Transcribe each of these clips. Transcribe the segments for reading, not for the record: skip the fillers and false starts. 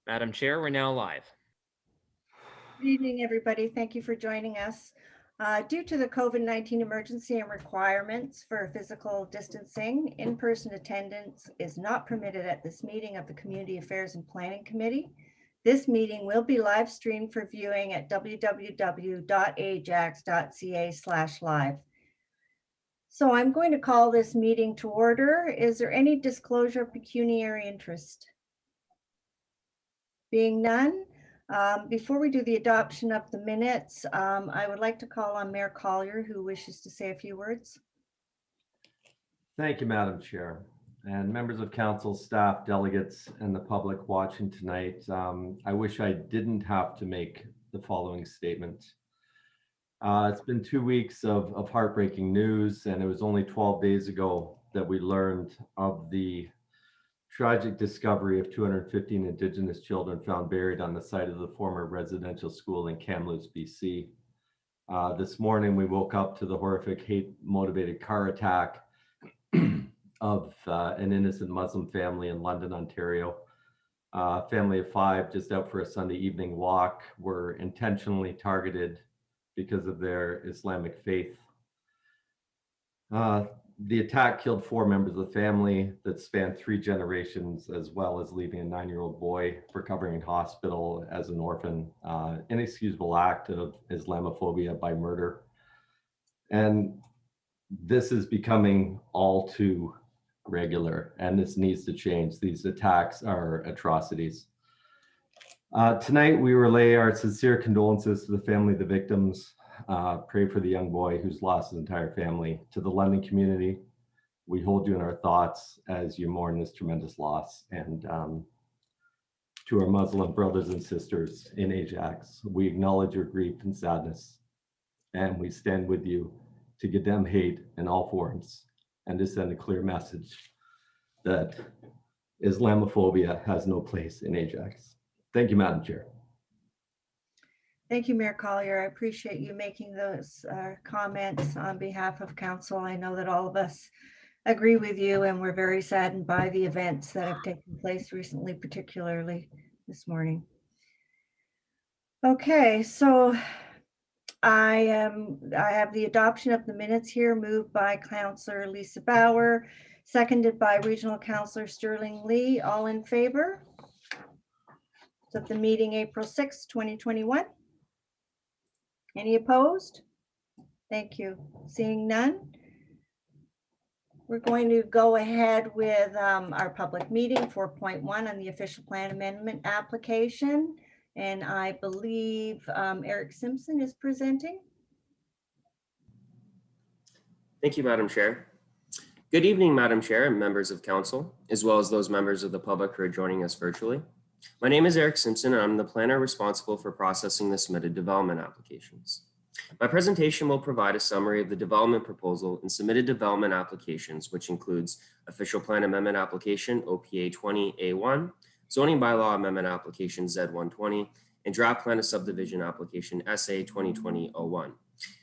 Madam Chair, we're now live. Good evening, everybody. Thank you for joining us. Due to the COVID-19 emergency and requirements for physical distancing, in-person attendance is not permitted at this meeting of the Community Affairs and Planning Committee. This meeting will be live streamed for viewing at www.ajax.ca/live. So I'm going to call this meeting to order. Is there any disclosure of pecuniary interest? Being none, before we do the adoption of the minutes, I would like to call on Mayor Collier, who wishes to say a few words. Thank you, Madam Chair, and members of council, staff, delegates, and the public watching tonight. I wish I didn't have to make the following statement. It's been 2 weeks of heartbreaking news, and it was only 12 days ago that we learned of the tragic discovery of 215 Indigenous children found buried on the site of the former residential school in Kamloops, BC. This morning, we woke up to the horrific hate-motivated car attack of an innocent Muslim family in London, Ontario. Family of 5 just out for a Sunday evening walk were intentionally targeted because of their Islamic faith. The attack killed 4 members of the family that spanned 3 generations, as well as leaving a 9-year-old boy recovering in hospital as an orphan. Inexcusable act of Islamophobia by murder. And this is becoming all too regular, and this needs to change. These attacks are atrocities. Tonight, we relay our sincere condolences to the family of the victims. Pray for the young boy who's lost his entire family. To the London community, we hold you in our thoughts as you mourn this tremendous loss. And to our Muslim brothers and sisters in Ajax, we acknowledge your grief and sadness, and we stand with you to condemn hate in all forms and to send a clear message that Islamophobia has no place in Ajax. Thank you, Madam Chair. Thank you, Mayor Collier. I appreciate you making those comments on behalf of council. I know that all of us agree with you, and we're very saddened by the events that have taken place recently, particularly this morning. Okay, so I have the adoption of the minutes here, moved by Councillor Lisa Bauer, seconded by Regional Councillor Sterling Lee. All in favor? So the meeting April 6, 2021. Any opposed? Thank you. Seeing none, we're going to go ahead with our public meeting 4.1 on the official plan amendment application. And I believe Eric Simpson is presenting. Thank you, Madam Chair. Good evening, Madam Chair and members of council, as well as those members of the public who are joining us virtually. My name is Eric Simpson, and I'm the planner responsible for processing the submitted development applications. My presentation will provide a summary of the development proposal and submitted development applications, which includes official plan amendment application OPA 20A1, zoning bylaw amendment application Z120, and draft plan of subdivision application SA 2020-01,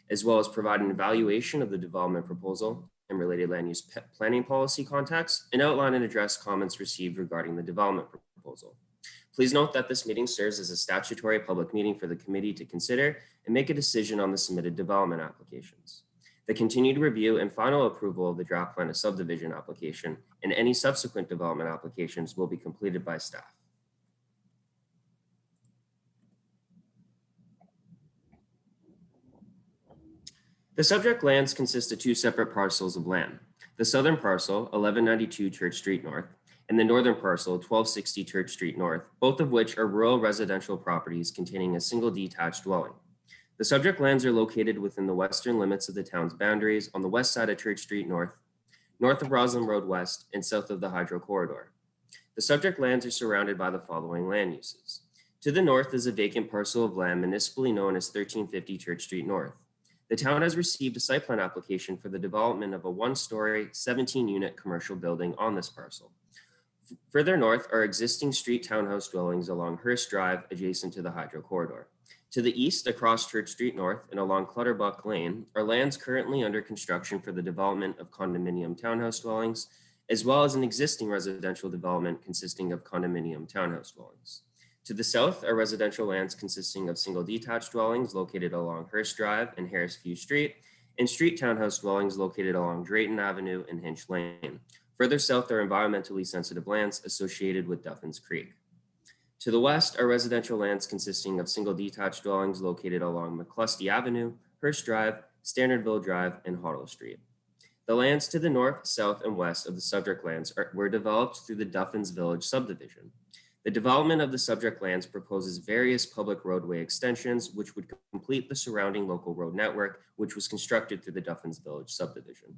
as well as provide an evaluation of the development proposal and related land use planning policy context, and outline and address comments received regarding the development proposal. Please note that this meeting serves as a statutory public meeting for the committee to consider and make a decision on the submitted development applications. The continued review and final approval of the draft plan of subdivision application and any subsequent development applications will be completed by staff. The subject lands consist of 2 separate parcels of land. The southern parcel, 1192 Church Street North, and the northern parcel, 1260 Church Street North, both of which are rural residential properties containing a single detached dwelling. The subject lands are located within the western limits of the town's boundaries on the west side of Church Street North, north of Roslyn Road West, and south of the Hydro Corridor. The subject lands are surrounded by the following land uses. To the north is a vacant parcel of land municipally known as 1350 Church Street North. The town has received a site plan application for the development of a 1-story, 17-unit commercial building on this parcel. Further north are existing street townhouse dwellings along Hearst Drive adjacent to the Hydro Corridor. To the east, across Church Street North and along Clutterbuck Lane, are lands currently under construction for the development of condominium townhouse dwellings, as well as an existing residential development consisting of condominium townhouse dwellings. To the south are residential lands consisting of single detached dwellings located along Hearst Drive and Harrisview Street, and street townhouse dwellings located along Drayton Avenue and Hinch Lane. Further south are environmentally sensitive lands associated with Duffins Creek. To the west are residential lands consisting of single detached dwellings located along McClusty Avenue, Hearst Drive, Standardville Drive, and Hoddle Street. The lands to the north, south, and west of the subject lands were developed through the Duffins Village subdivision. The development of the subject lands proposes various public roadway extensions, which would complete the surrounding local road network, which was constructed through the Duffins Village subdivision.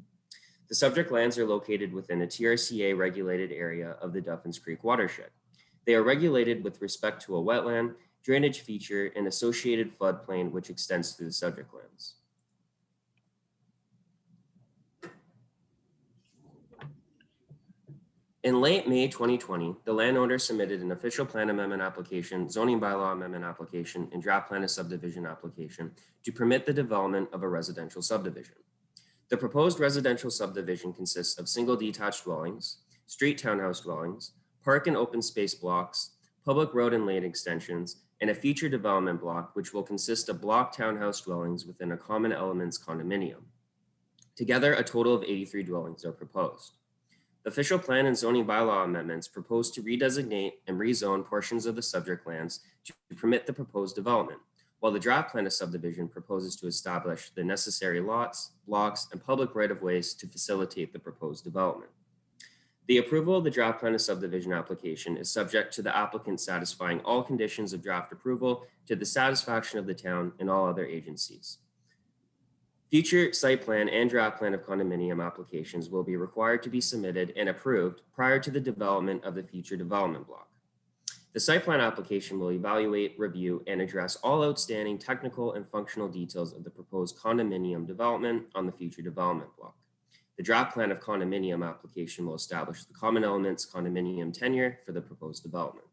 The subject lands are located within a TRCA regulated area of the Duffins Creek watershed. They are regulated with respect to a wetland, drainage feature, and associated floodplain, which extends through the subject lands. In late May 2020, the landowner submitted an official plan amendment application, zoning bylaw amendment application, and draft plan of subdivision application to permit the development of a residential subdivision. The proposed residential subdivision consists of single detached dwellings, street townhouse dwellings, park and open space blocks, public road and lane extensions, and a future development block, which will consist of block townhouse dwellings within a common elements condominium. Together, a total of 83 dwellings are proposed. The official plan and zoning bylaw amendments propose to redesignate and rezone portions of the subject lands to permit the proposed development, while the draft plan of subdivision proposes to establish the necessary lots, blocks, and public right-of-ways to facilitate the proposed development. The approval of the draft plan of subdivision application is subject to the applicant satisfying all conditions of draft approval to the satisfaction of the town and all other agencies. Future site plan and draft plan of condominium applications will be required to be submitted and approved prior to the development of the future development block. The site plan application will evaluate, review, and address all outstanding technical and functional details of the proposed condominium development on the future development block. The draft plan of condominium application will establish the common elements condominium tenure for the proposed development.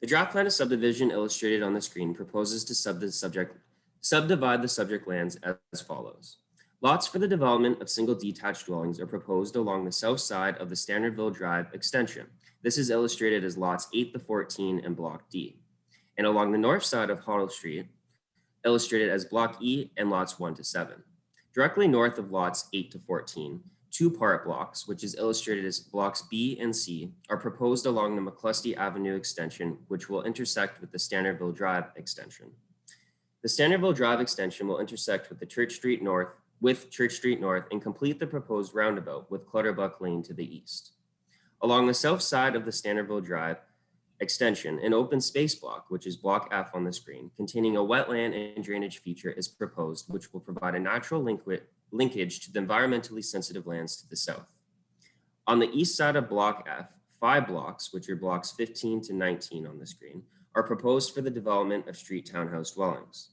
The draft plan of subdivision illustrated on the screen proposes to subdivide the subject lands as follows. Lots for the development of single detached dwellings are proposed along the south side of the Standardville Drive extension. This is illustrated as lots 8 to 14 and block D. And along the north side of Hoddle Street, illustrated as block E and lots 1 to 7. Directly north of lots 8 to 14, two part blocks, which is illustrated as blocks B and C, are proposed along the McClusty Avenue extension, which will intersect with the Standardville Drive extension. The Standardville Drive extension will intersect with the Church Street North and complete the proposed roundabout with Clutterbuck Lane to the east. Along the south side of the Standardville Drive extension, an open space block, which is block F on the screen, containing a wetland and drainage feature is proposed, which will provide a natural linkage to the environmentally sensitive lands to the south. On the east side of block F, 5 blocks, which are blocks 15 to 19 on the screen, are proposed for the development of street townhouse dwellings.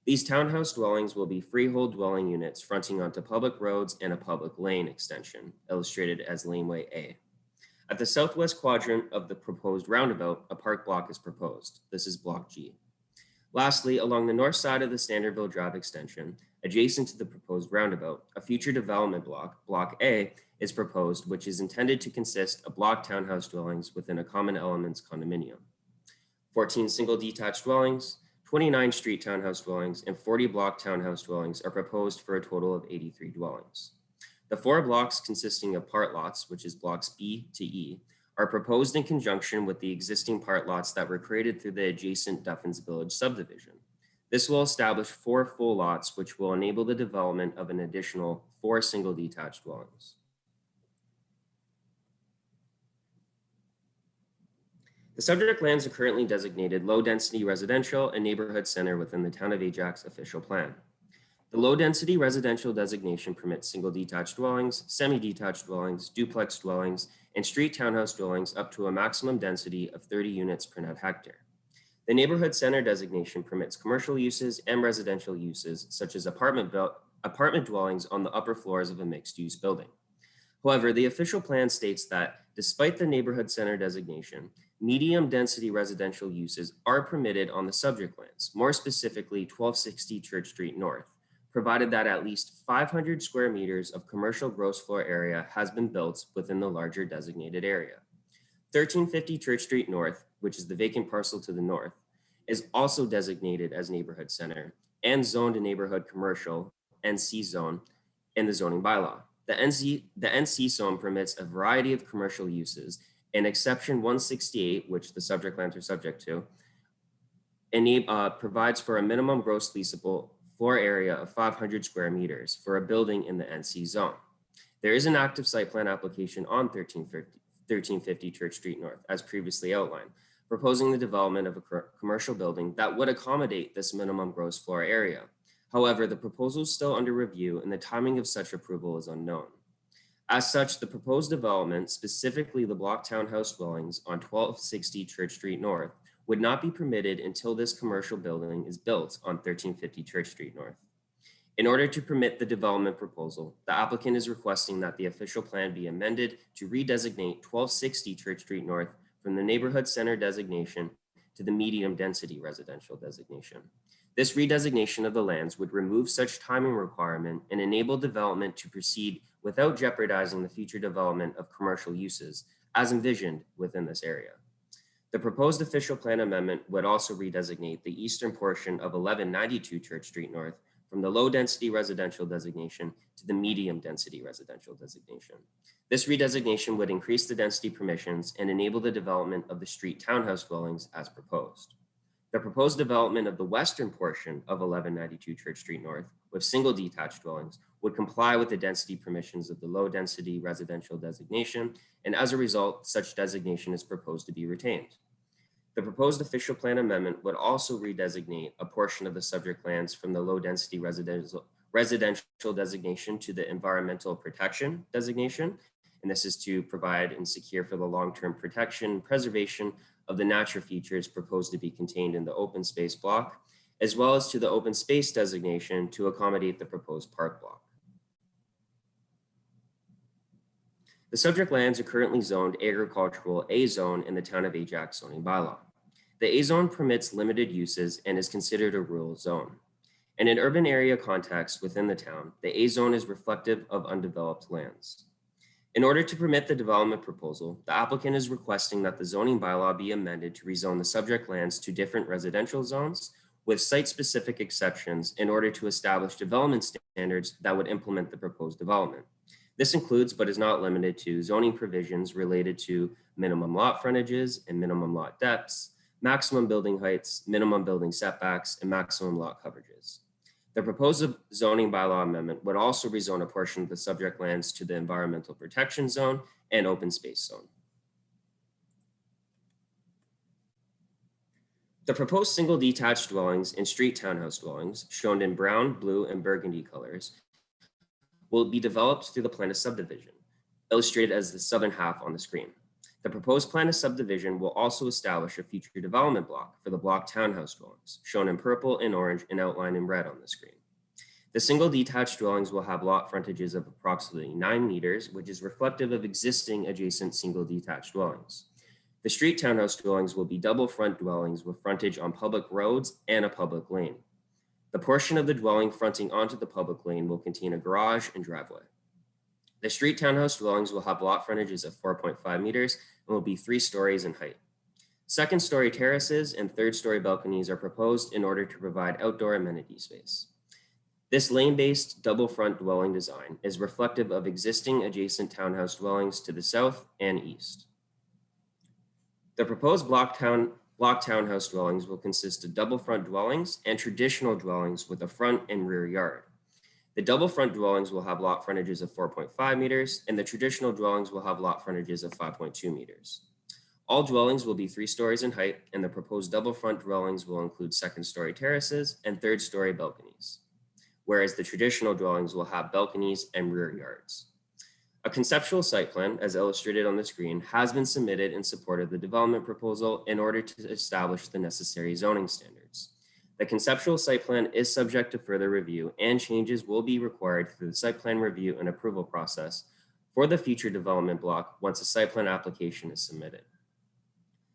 These townhouse dwellings will be freehold dwelling units fronting onto public roads and a public lane extension, illustrated as laneway A. At the southwest quadrant of the proposed roundabout, a park block is proposed. This is block G. Lastly, along the north side of the Standardville Drive extension, adjacent to the proposed roundabout, a future development block, block A, is proposed, which is intended to consist of block townhouse dwellings within a common elements condominium. 14 single detached dwellings, 29 street townhouse dwellings, and 40 block townhouse dwellings are proposed for a total of 83 dwellings. The 4 blocks consisting of part lots, which is blocks B to E, are proposed in conjunction with the existing part lots that were created through the adjacent Duffins Village subdivision. This will establish 4 full lots, which will enable the development of an additional 4 single detached dwellings. The subject lands are currently designated low-density residential and neighborhood center within the Town of Ajax official plan. The low-density residential designation permits single detached dwellings, semi-detached dwellings, duplex dwellings, and street townhouse dwellings up to a maximum density of 30 units per net hectare. The neighborhood center designation permits commercial uses and residential uses, such as apartment dwellings on the upper floors of a mixed-use building. However, the official plan states that despite the neighborhood center designation, medium density residential uses are permitted on the subject lands, more specifically 1260 Church Street North, provided that at least 500 square meters of commercial gross floor area has been built within the larger designated area. 1350 Church Street North, which is the vacant parcel to the north, is also designated as neighborhood center and zoned a neighborhood commercial NC zone in the zoning bylaw. The NC zone permits a variety of commercial uses, and exception 168, which the subject lands are subject to, provides for a minimum gross leasable floor area of 500 square meters for a building in the NC zone. There is an active site plan application on 1350 Church Street North, as previously outlined, proposing the development of a commercial building that would accommodate this minimum gross floor area. However, the proposal is still under review and the timing of such approval is unknown. As such, the proposed development, specifically the block townhouse dwellings on 1260 Church Street North, would not be permitted until this commercial building is built on 1350 Church Street North. In order to permit the development proposal, the applicant is requesting that the official plan be amended to redesignate 1260 Church Street North from the neighborhood center designation to the medium density residential designation. This redesignation of the lands would remove such timing requirement and enable development to proceed without jeopardizing the future development of commercial uses as envisioned within this area. The proposed official plan amendment would also redesignate the eastern portion of 1192 Church Street North from the low density residential designation to the medium density residential designation. This redesignation would increase the density permissions and enable the development of the street townhouse dwellings as proposed. The proposed development of the western portion of 1192 Church Street North with single detached dwellings would comply with the density permissions of the low density residential designation, and as a result, such designation is proposed to be retained. The proposed official plan amendment would also redesignate a portion of the subject lands from the low density residential designation to the environmental protection designation. And this is to provide and secure for the long-term protection and preservation of the natural features proposed to be contained in the open space block, as well as to the open space designation to accommodate the proposed park block. The subject lands are currently zoned agricultural A zone in the town of Ajax zoning bylaw. The A zone permits limited uses and is considered a rural zone. In an urban area context within the town, the A zone is reflective of undeveloped lands. In order to permit the development proposal, the applicant is requesting that the zoning bylaw be amended to rezone the subject lands to different residential zones with site-specific exceptions in order to establish development standards that would implement the proposed development. This includes, but is not limited to, zoning provisions related to minimum lot frontages and minimum lot depths, maximum building heights, minimum building setbacks, and maximum lot coverages. The proposed zoning bylaw amendment would also rezone a portion of the subject lands to the environmental protection zone and open space zone. The proposed single detached dwellings and street townhouse dwellings, shown in brown, blue, and burgundy colors, will be developed through the plan of subdivision, illustrated as the southern half on the screen. The proposed plan of subdivision will also establish a future development block for the block townhouse dwellings, shown in purple and orange and outlined in red on the screen. The single detached dwellings will have lot frontages of approximately 9 meters, which is reflective of existing adjacent single detached dwellings. The street townhouse dwellings will be double front dwellings with frontage on public roads and a public lane. The portion of the dwelling fronting onto the public lane will contain a garage and driveway. The street townhouse dwellings will have lot frontages of 4.5 meters and will be 3 stories in height. Second story terraces and third story balconies are proposed in order to provide outdoor amenity space. This lane-based double front dwelling design is reflective of existing adjacent townhouse dwellings to the south and east. The proposed block townhouse dwellings will consist of double front dwellings and traditional dwellings with a front and rear yard. The double front dwellings will have lot frontages of 4.5 meters, and the traditional dwellings will have lot frontages of 5.2 meters. All dwellings will be 3 stories in height, and the proposed double front dwellings will include second story terraces and third story balconies, whereas the traditional dwellings will have balconies and rear yards. A conceptual site plan, as illustrated on the screen, has been submitted in support of the development proposal in order to establish the necessary zoning standards. The conceptual site plan is subject to further review, and changes will be required through the site plan review and approval process for the future development block once a site plan application is submitted.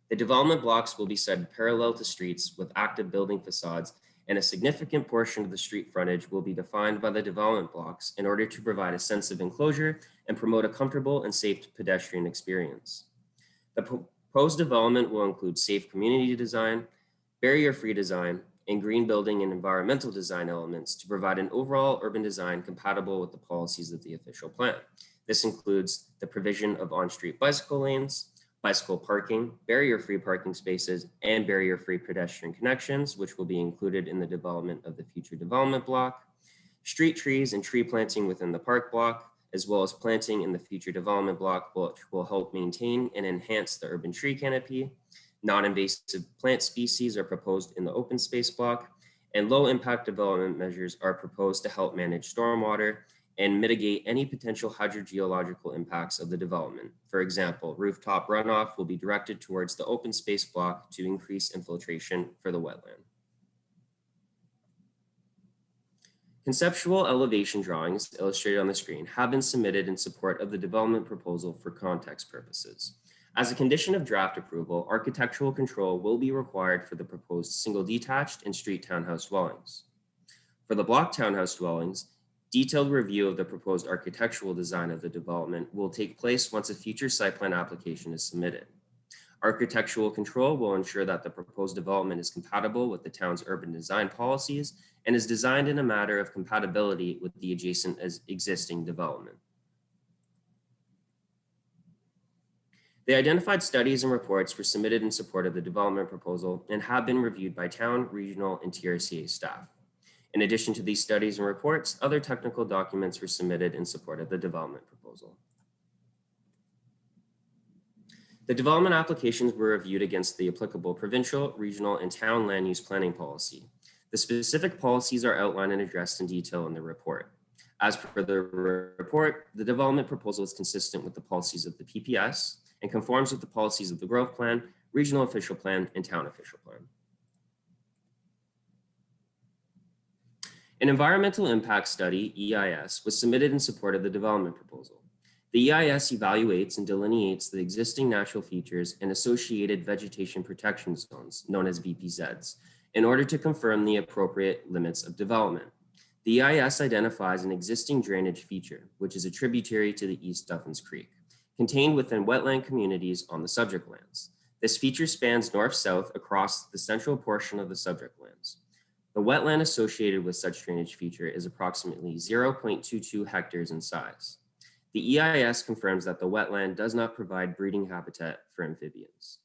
The development blocks will be set parallel to streets with active building facades and a significant portion of the street frontage will be defined by the development blocks in order to provide a sense of enclosure and promote a comfortable and safe pedestrian experience. The proposed development will include safe community design, barrier-free design, and green building and environmental design elements to provide an overall urban design compatible with the policies of the official plan. This includes the provision of on-street bicycle lanes, bicycle parking, barrier-free parking spaces, and barrier-free pedestrian connections, which will be included in the development of the future development block, street trees and tree planting within the park block, as well as planting in the future development block, which will help maintain and enhance the urban tree canopy. Non-invasive plant species are proposed in the open space block, and low-impact development measures are proposed to help manage stormwater and mitigate any potential hydrogeological impacts of the development. For example, rooftop runoff will be directed towards the open space block to increase infiltration for the wetland. Conceptual elevation drawings illustrated on the screen have been submitted in support of the development proposal for context purposes. As a condition of draft approval, architectural control will be required for the proposed single detached and street townhouse dwellings. For the block townhouse dwellings, detailed review of the proposed architectural design of the development will take place once a future site plan application is submitted. Architectural control will ensure that the proposed development is compatible with the town's urban design policies and is designed in a manner of compatibility with the adjacent existing development. The identified studies and reports were submitted in support of the development proposal and have been reviewed by town, regional, and TRCA staff. In addition to these studies and reports, other technical documents were submitted in support of the development proposal. The development applications were reviewed against the applicable provincial, regional, and town land use planning policy. The specific policies are outlined and addressed in detail in the report. As per the report, the development proposal is consistent with the policies of the PPS and conforms with the policies of the growth plan, regional official plan, and town official plan. An environmental impact study, EIS, was submitted in support of the development proposal. The EIS evaluates and delineates the existing natural features and associated vegetation protection zones, known as VPZs, in order to confirm the appropriate limits of development. The EIS identifies an existing drainage feature, which is a tributary to the East Duffins Creek, contained within wetland communities on the subject lands. This feature spans north-south across the central portion of the subject lands. The wetland associated with such drainage feature is approximately 0.22 hectares in size. The EIS confirms that the wetland does not provide breeding habitat for amphibians.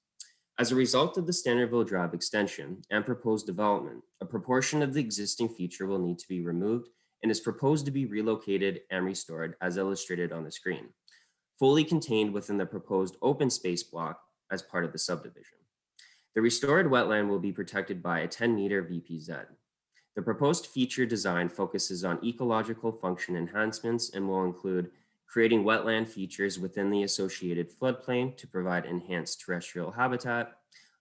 As a result of the Standardville Drive extension and proposed development, a proportion of the existing feature will need to be removed and is proposed to be relocated and restored as illustrated on the screen, fully contained within the proposed open space block as part of the subdivision. The restored wetland will be protected by a 10-meter VPZ. The proposed feature design focuses on ecological function enhancements and will include creating wetland features within the associated floodplain to provide enhanced terrestrial habitat,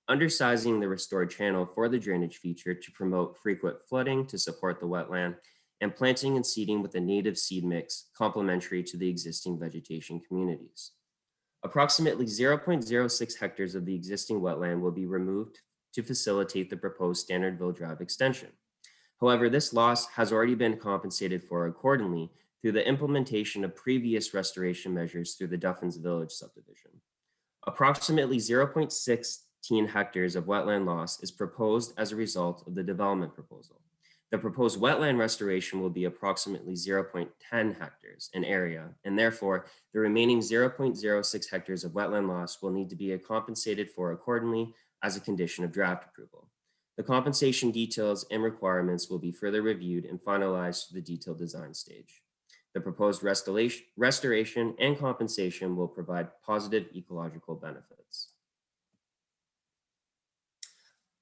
undersizing the restored channel for the drainage feature to promote frequent flooding to support the wetland, and planting and seeding with a native seed mix complementary to the existing vegetation communities. Approximately 0.06 hectares of the existing wetland will be removed to facilitate the proposed Standardville Drive extension. However, this loss has already been compensated for accordingly through the implementation of previous restoration measures through the Duffins Village subdivision. Approximately 0.16 hectares of wetland loss is proposed as a result of the development proposal. The proposed wetland restoration will be approximately 0.10 hectares in area, and therefore the remaining 0.06 hectares of wetland loss will need to be compensated for accordingly as a condition of draft approval. The compensation details and requirements will be further reviewed and finalized to the detailed design stage. The proposed restoration and compensation will provide positive ecological benefits.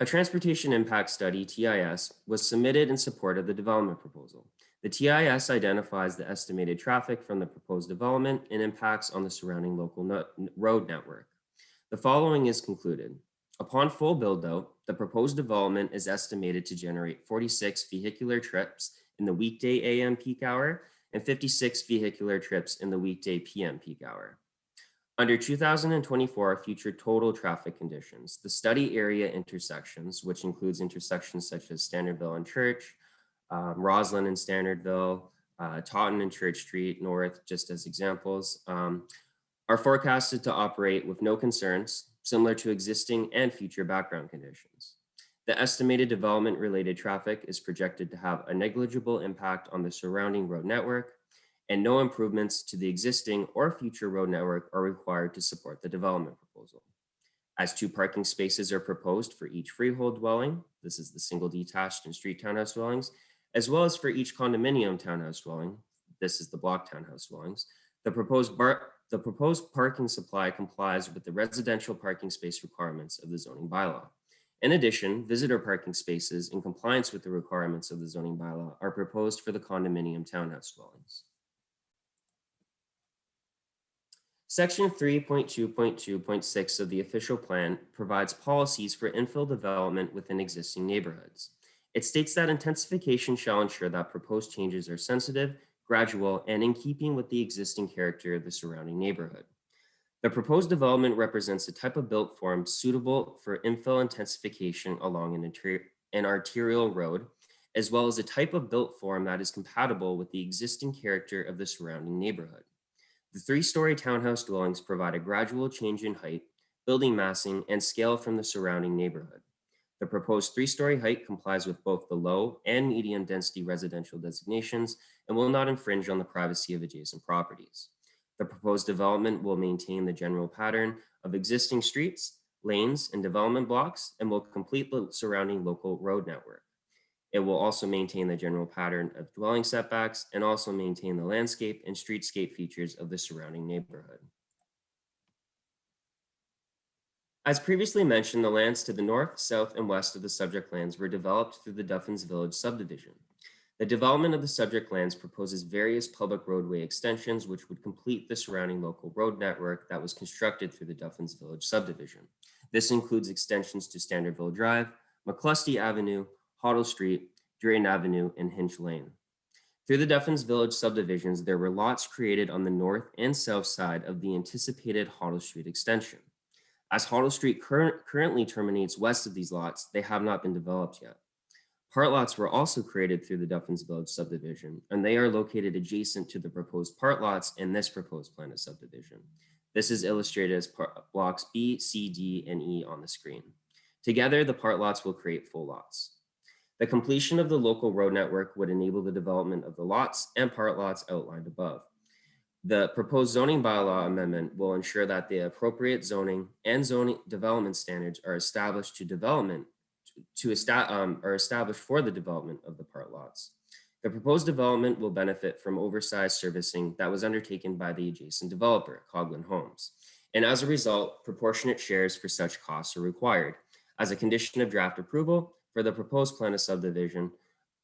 A transportation impact study, TIS, was submitted in support of the development proposal. The TIS identifies the estimated traffic from the proposed development and impacts on the surrounding local road network. The following is concluded. Upon full build-out, the proposed development is estimated to generate 46 vehicular trips in the weekday AM peak hour and 56 vehicular trips in the weekday PM peak hour. Under 2024 future total traffic conditions, the study area intersections, which includes intersections such as Standardville and Church, Roslyn and Standardville, Taunton and Church Street North, just as examples, are forecasted to operate with no concerns, similar to existing and future background conditions. The estimated development-related traffic is projected to have a negligible impact on the surrounding road network, and no improvements to the existing or future road network are required to support the development proposal. As 2 parking spaces are proposed for each freehold dwelling, this is the single detached and street townhouse dwellings, as well as for each condominium townhouse dwelling, this is the block townhouse dwellings, the proposed parking supply complies with the residential parking space requirements of the zoning bylaw. In addition, visitor parking spaces in compliance with the requirements of the zoning bylaw are proposed for the condominium townhouse dwellings. Section 3.2.2.6 of the official plan provides policies for infill development within existing neighborhoods. It states that intensification shall ensure that proposed changes are sensitive, gradual, and in keeping with the existing character of the surrounding neighborhood. The proposed development represents a type of built form suitable for infill intensification along an arterial road, as well as a type of built form that is compatible with the existing character of the surrounding neighborhood. The 3-story townhouse dwellings provide a gradual change in height, building massing, and scale from the surrounding neighborhood. The proposed 3-story height complies with both the low and medium density residential designations and will not infringe on the privacy of adjacent properties. The proposed development will maintain the general pattern of existing streets, lanes, and development blocks, and will complete the surrounding local road network. It will also maintain the general pattern of dwelling setbacks and also maintain the landscape and streetscape features of the surrounding neighborhood. As previously mentioned, the lands to the north, south, and west of the subject lands were developed through the Duffins Village subdivision. The development of the subject lands proposes various public roadway extensions which would complete the surrounding local road network that was constructed through the Duffins Village subdivision. This includes extensions to Standardville Drive, McClusty Avenue, Hoddle Street, Drayton Avenue, and Hinch Lane. Through the Duffins Village subdivisions, there were lots created on the north and south side of the anticipated Hoddle Street extension. As Hoddle Street currently terminates west of these lots, they have not been developed yet. Part lots were also created through the Duffins Village subdivision, and they are located adjacent to the proposed part lots in this proposed plan of subdivision. This is illustrated as blocks B, C, D, and E on the screen. Together, the part lots will create full lots. The completion of the local road network would enable the development of the lots and part lots outlined above. The proposed zoning bylaw amendment will ensure that the appropriate zoning and zoning development standards are established are established for the development of the part lots. The proposed development will benefit from oversized servicing that was undertaken by the adjacent developer, Coghlan Homes. And as a result, proportionate shares for such costs are required. As a condition of draft approval for the proposed plan of subdivision,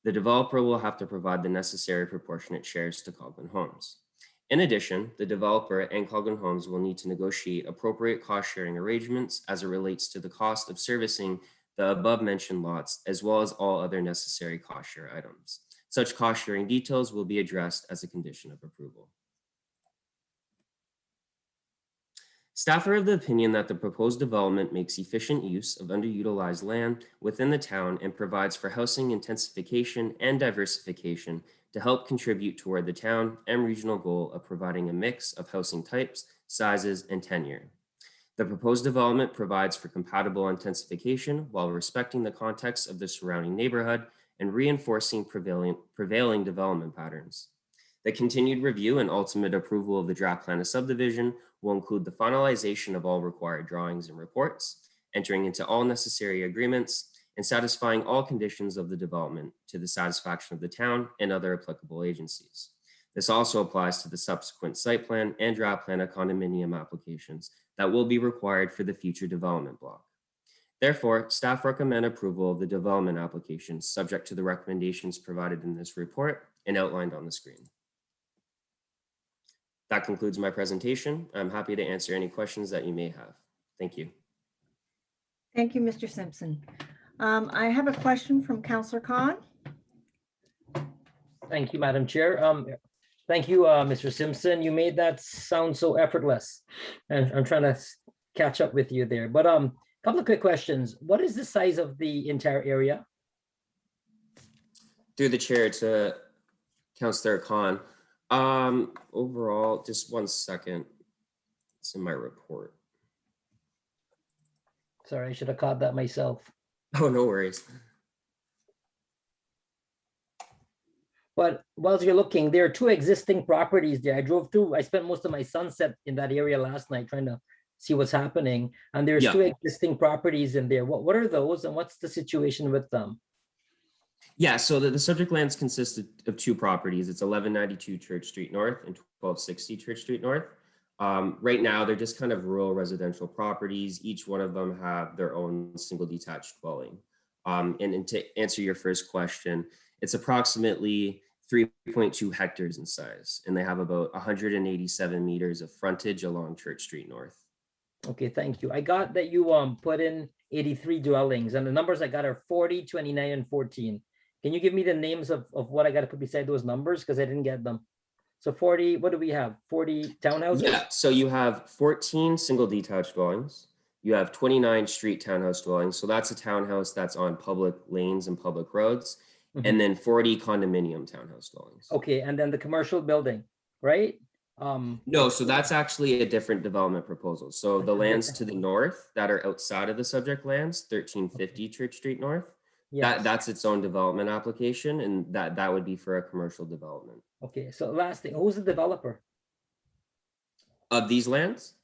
the developer will have to provide the necessary proportionate shares to Coghlan Homes. In addition, the developer and Coghlan Homes will need to negotiate appropriate cost sharing arrangements as it relates to the cost of servicing the above mentioned lots, as well as all other necessary cost share items. Such cost sharing details will be addressed as a condition of approval. Staff are of the opinion that the proposed development makes efficient use of underutilized land within the town and provides for housing intensification and diversification to help contribute toward the town and regional goal of providing a mix of housing types, sizes, and tenure. The proposed development provides for compatible intensification while respecting the context of the surrounding neighborhood and reinforcing prevailing development patterns. The continued review and ultimate approval of the draft plan of subdivision will include the finalization of all required drawings and reports, entering into all necessary agreements, and satisfying all conditions of the development to the satisfaction of the town and other applicable agencies. This also applies to the subsequent site plan and draft plan of condominium applications that will be required for the future development block. Therefore, staff recommend approval of the development application subject to the recommendations provided in this report and outlined on the screen. That concludes my presentation. I'm happy to answer any questions that you may have. Thank you. Thank you, Mr. Simpson. I have a question from Councillor Khan. Thank you, Madam Chair. Thank you, Mr. Simpson. You made that sound so effortless. And I'm trying to catch up with you there. But couple of quick questions. What is the size of the entire area? Through the chair to Councillor Khan. Overall, just 1 second. It's in my report. Sorry, I should have caught that myself. Oh, no worries. But while you're looking, there are 2 existing properties there. I drove through, I spent most of my sunset in that area last night trying to see what's happening. And there's Yeah. 2 existing properties in there. What are those and what's the situation with them? Yeah, so the subject lands consist of 2 properties. It's 1192 Church Street North and 1260 Church Street North. Right now, they're just kind of rural residential properties. Each one of them have their own single detached dwelling. And to answer your first question, it's approximately 3.2 hectares in size, and they have about 187 meters of frontage along Church Street North. Okay, thank you. I got that you put in 83 dwellings, and the numbers I got are 40, 29, and 14. Can you give me the names of what I got to put beside those numbers? Because I didn't get them. So 40, what do we have? 40 townhouses? Yeah, so you have 14 single detached dwellings. You have 29 street townhouse dwellings. So that's a townhouse that's on public lanes and public roads. And then 40 condominium townhouse dwellings. Okay, and then the commercial building, right? No, so that's actually a different development proposal. So the lands to the north that are outside of the subject lands, 1350 Church Street North, yes. that's its own development application, and that would be for a commercial development. Okay, so last thing, who's the developer? Of these lands?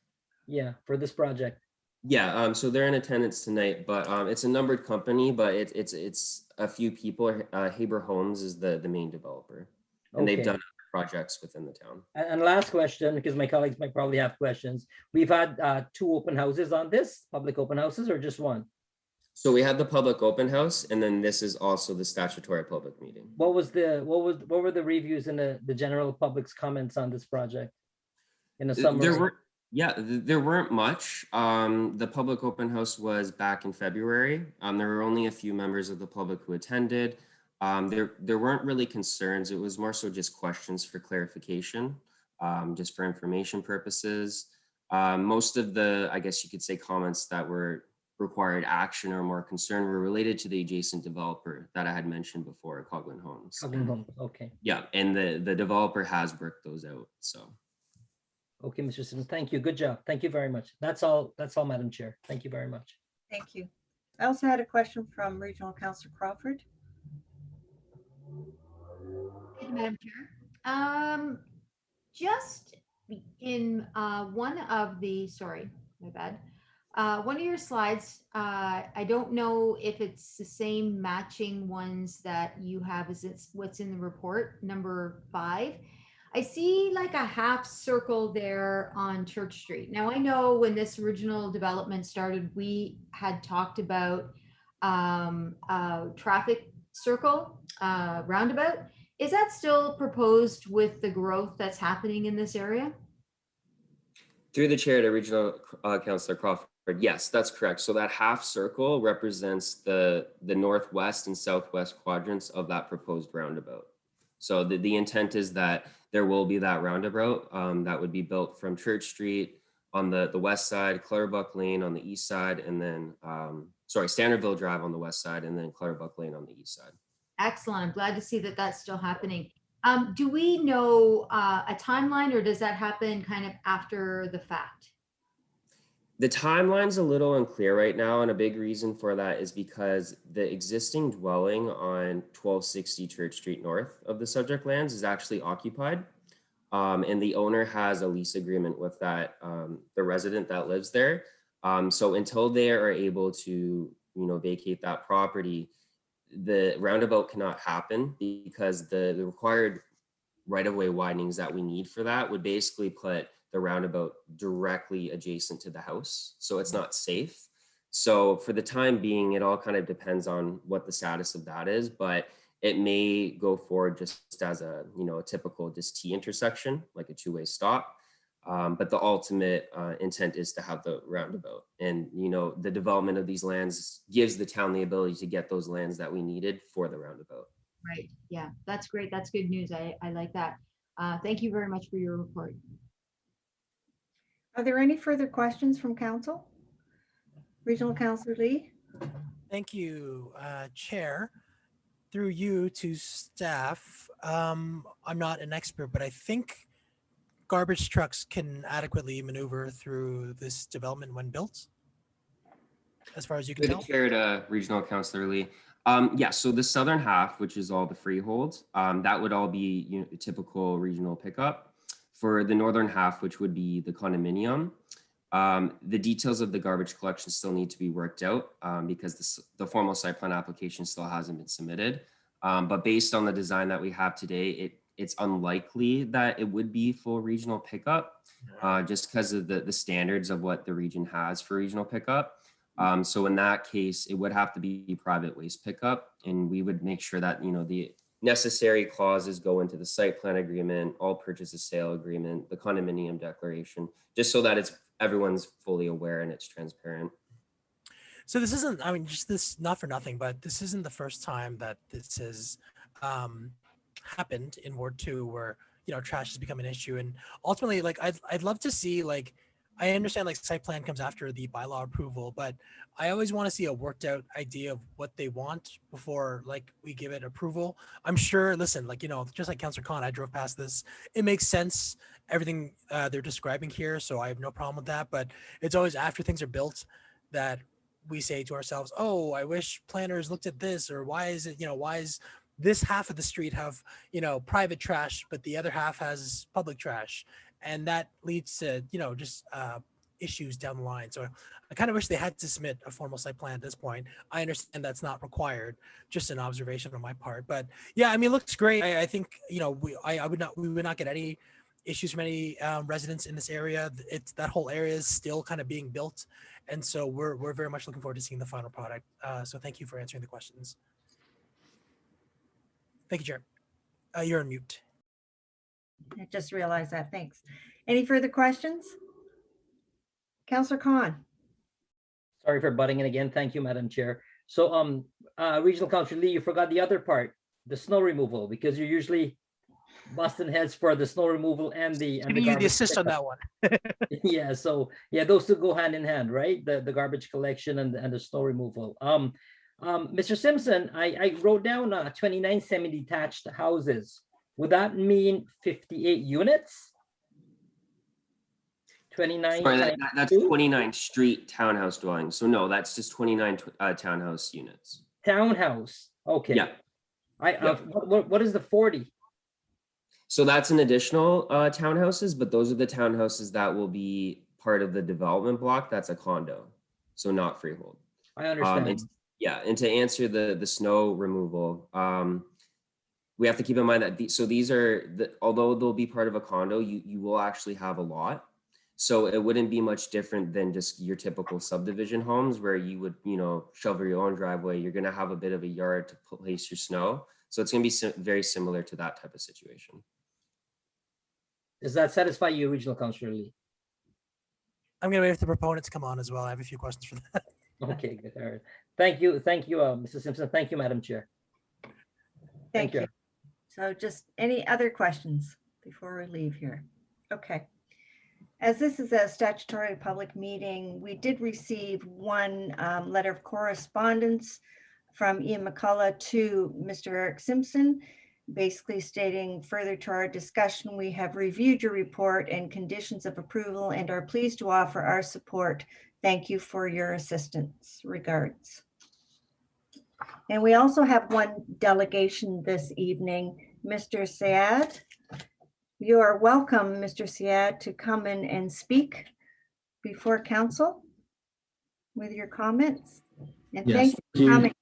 Yeah, for this project. Yeah, so they're in attendance tonight, but it's a numbered company, but it's a few people. Haber Homes is the main developer, and they've Okay. done other projects within the town. And last question, because my colleagues might probably have questions. We've had 2 open houses on this, public open houses, or just 1? So we had the public open house, and then this is also the statutory public meeting. What were the reviews and the general public's comments on this project? In a summary. There weren't much. The public open house was back in February. There were only a few members of the public who attended. There weren't really concerns. It was more so just questions for clarification, just for information purposes. Most of the, I guess you could say, comments that were required action or more concern were related to the adjacent developer that I had mentioned before, Coughlin Homes. Coughlin Homes, okay. Yeah, and the developer has worked those out, so. Okay, Mr. Simmons, thank you. Good job. Thank you very much. That's all, Madam Chair. Thank you very much. Thank you. I also had a question from Regional Councillor Crawford. Thank you, Madam Chair. Just in one of the, sorry, my bad. One of your slides, I don't know if it's the same matching ones that you have as it's what's in the report, number 5. I see like a half circle there on Church Street. Now I know when this original development started, we had talked about traffic circle roundabout. Is that still proposed with the growth that's happening in this area? Through the chair to Regional Councillor Crawford, yes, that's correct. So that half circle represents the northwest and southwest quadrants of that proposed roundabout. So the intent is that there will be that roundabout that would be built from Church Street on the west side, Clutterbuck Lane on the east side, and then, Standardville Drive on the west side, and then Clutterbuck Lane on the east side. Excellent. I'm glad to see that that's still happening. Do we know a timeline, or does that happen kind of after the fact? The timeline's a little unclear right now, and a big reason for that is because the existing dwelling on 1260 Church Street North of the subject lands is actually occupied, and the owner has a lease agreement with that the resident that lives there. So until they are able to, vacate that property, the roundabout cannot happen because the required right-of-way widenings that we need for that would basically put the roundabout directly adjacent to the house. So it's not safe. So for the time being, it all kind of depends on what the status of that is, but it may go forward just as a, a typical just T intersection, like a 2-way stop. But the ultimate intent is to have the roundabout. And, the development of these lands gives the town the ability to get those lands that we needed for the roundabout. Right. Yeah, that's great. That's good news. I like that. Thank you very much for your report. Are there any further questions from council? Regional Councillor Lee? Thank you, Chair. Through you to staff, I'm not an expert, but I think garbage trucks can adequately maneuver through this development when built, as far as you can Through tell. the chair to Regional Councillor Lee. Yeah, so the southern half, which is all the freeholds, that would all be typical regional pickup. For the northern half, which would be the condominium, the details of the garbage collection still need to be worked out because the formal site plan application still hasn't been submitted. But based on the design that we have today, it's unlikely that it would be full regional pickup just because of the standards of what the region has for regional pickup. So in that case, it would have to be private waste pickup, and we would make sure that, the necessary clauses go into the site plan agreement, all purchase and sale agreement, the condominium declaration, just so that everyone's fully aware and it's transparent. So this isn't, I mean, just this, not for nothing, but this isn't the first time that this has happened in Ward 2 where, trash has become an issue. And ultimately, like, I'd love to see, like, I understand like site plan comes after the bylaw approval, but I always want to see a worked out idea of what they want before like we give it approval. I'm sure, listen, like, just like Councillor Khan, I drove past this. It makes sense, everything they're describing here. So I have no problem with that, but it's always after things are built that we say to ourselves, oh, I wish planners looked at this, or why is it, why is this half of the street have, private trash, but the other half has public trash? And that leads to, just issues down the line. So I kind of wish they had to submit a formal site plan at this point. I understand that's not required, just an observation on my part. But yeah, I mean, it looks great. I think, we would not get any issues from any residents in this area. It's that whole area is still kind of being built. And so we're very much looking forward to seeing the final product. So thank you for answering the questions. Thank you, Chair. You're on mute. I just realized that. Thanks. Any further questions? Councillor Khan? Sorry for butting in again. Thank you, Madam Chair. So Regional Councillor Lee, you forgot the other part, the snow removal, because you're usually busting heads for the snow removal and the Giving you the garbage assist on pickup. that one. Yeah, so yeah, those two go hand in hand, right? The garbage collection and the snow removal. Mr. Simpson, I wrote down 29 semi-detached houses. Would that mean 58 units? 29. Sorry, that's 29 street townhouse dwellings. So no, that's just 29 townhouse units. Townhouse. Okay. Yeah. What is the 40? So that's an additional townhouses, but those are the townhouses that will be part of the development block. That's a condo, so not freehold. I understand. And to answer the snow removal, we have to keep in mind that these are although they'll be part of a condo, you will actually have a lot. So it wouldn't be much different than just your typical subdivision homes where you would, shovel your own driveway. You're going to have a bit of a yard to place your snow. So it's going to be very similar to that type of situation. Does that satisfy you, Regional Councillor Lee? I'm going to wait for the proponents to come on as well. I have a few questions for that. Okay, good. All right. Thank you, Mr. Simpson. Thank you, Madam Chair. Thank you. So just any other questions before we leave here? Okay. As this is a statutory public meeting, we did receive one letter of correspondence from Ian McCullough to Mr. Eric Simpson, basically stating further to our discussion, we have reviewed your report and conditions of approval and are pleased to offer our support. Thank you for your assistance. Regards. And we also have one delegation this evening, Mr. Syed. You are welcome, Mr. Syed, to come in and speak before council with your comments. And Yes, thank you for coming.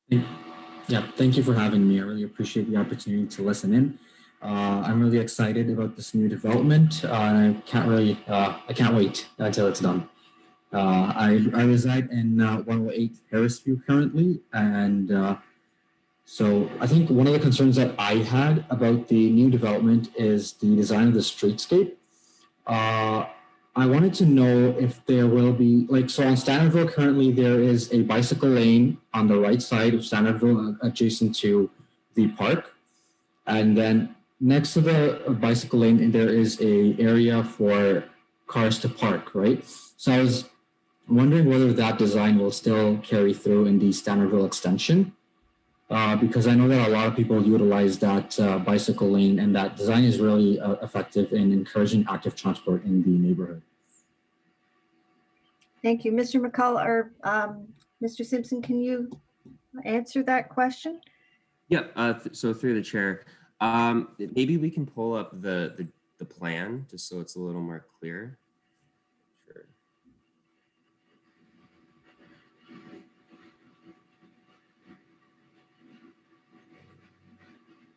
Yeah, thank you for having me. I really appreciate the opportunity to listen in. I'm really excited about this new development. I can't wait until it's done. I reside in 108 Harrisview currently, and so I think one of the concerns that I had about the new development is the design of the streetscape. I wanted to know if there will be, so on Standardville currently there is a bicycle lane on the right side of Standardville adjacent to the park. And then next to the bicycle lane, there is a area for cars to park, right? So I was wondering whether that design will still carry through in the Standardville extension, because I know that a lot of people utilize that bicycle lane, and that design is really effective in encouraging active transport in the neighborhood. Thank you. Mr. McCullough, or Mr. Simpson, can you answer that question? Yeah, so through the chair, maybe we can pull up the plan just so it's a little more clear. Sure.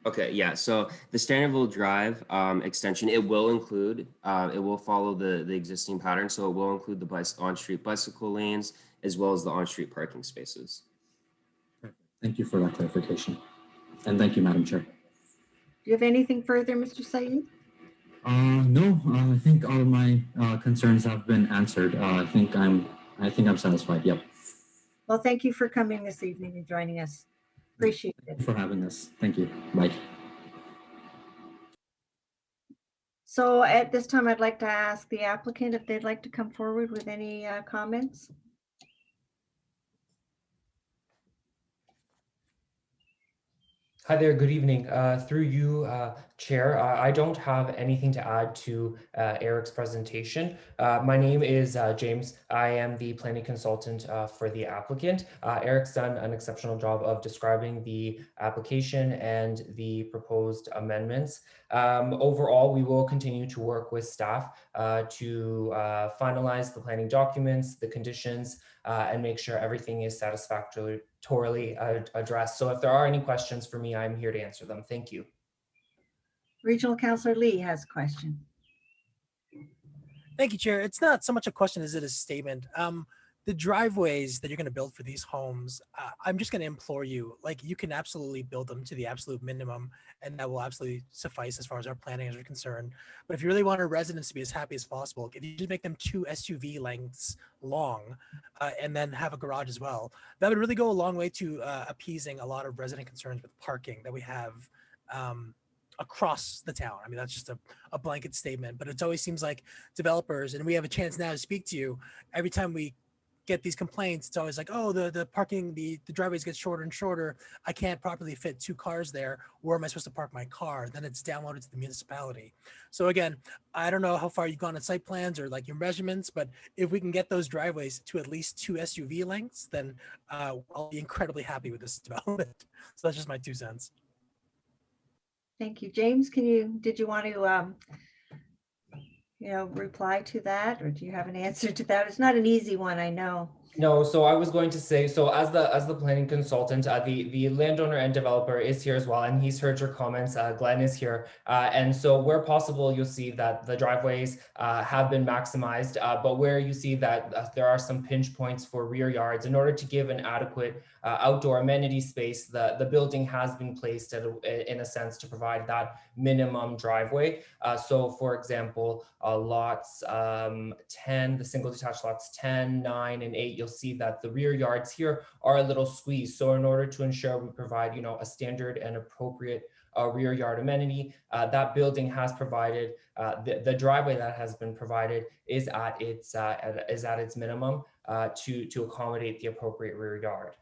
Okay, yeah, so the Standardville Drive extension, it will include, it will follow the existing pattern. So it will include the on-street bicycle lanes as well as the on-street parking spaces. Thank you for that clarification. And thank you, Madam Chair. Do you have anything further, Mr. Saeed? No, I think all of my concerns have been answered. I think I'm satisfied. Yep. Well, thank you for coming this evening and joining us. Appreciate it. For having us. Thank you. Bye. So at this time, I'd like to ask the applicant if they'd like to come forward with any comments. Hi there, good evening. Through you, Chair, I don't have anything to add to Eric's presentation. My name is James. I am the planning consultant for the applicant. Eric's done an exceptional job of describing the application and the proposed amendments. Overall, we will continue to work with staff to finalize the planning documents, the conditions, and make sure everything is satisfactorily addressed. So if there are any questions for me, I'm here to answer them. Thank you. Regional Councillor Lee has a question. Thank you, Chair. It's not so much a question as it is a statement. The driveways that you're going to build for these homes, I'm just going to implore you, like, you can absolutely build them to the absolute minimum, and that will absolutely suffice as far as our planning is concerned. But if you really want our residents to be as happy as possible, if you just make them 2 SUV lengths long and then have a garage as well, that would really go a long way to appeasing a lot of resident concerns with parking that we have across the town. I mean, that's just a blanket statement, but it always seems like developers, and we have a chance now to speak to you, every time we get these complaints, it's always like, oh, the parking, the driveways get shorter and shorter. I can't properly fit 2 cars there. Where am I supposed to park my car? Then it's downloaded to the municipality. So again, I don't know how far you've gone in site plans or like your measurements, but if we can get those driveways to at least 2 SUV lengths, then I'll be incredibly happy with this development. So that's just my 2 cents. Thank you. James, did you want to reply to that, or do you have an answer to that? It's not an easy one, I know. No, so I was going to say, so as the planning consultant, the landowner and developer is here as well, and he's heard your comments. Glenn is here, and so where possible, you'll see that the driveways have been maximized, but where you see that there are some pinch points for rear yards, in order to give an adequate outdoor amenity space, the building has been placed in a sense to provide that minimum driveway. So for example, lots 10, the single detached lots 10, 9, and 8, you'll see that the rear yards here are a little squeezed. So in order to ensure we provide, a standard and appropriate rear yard amenity, that building has provided, the driveway that has been provided is at its minimum to accommodate the appropriate rear yard.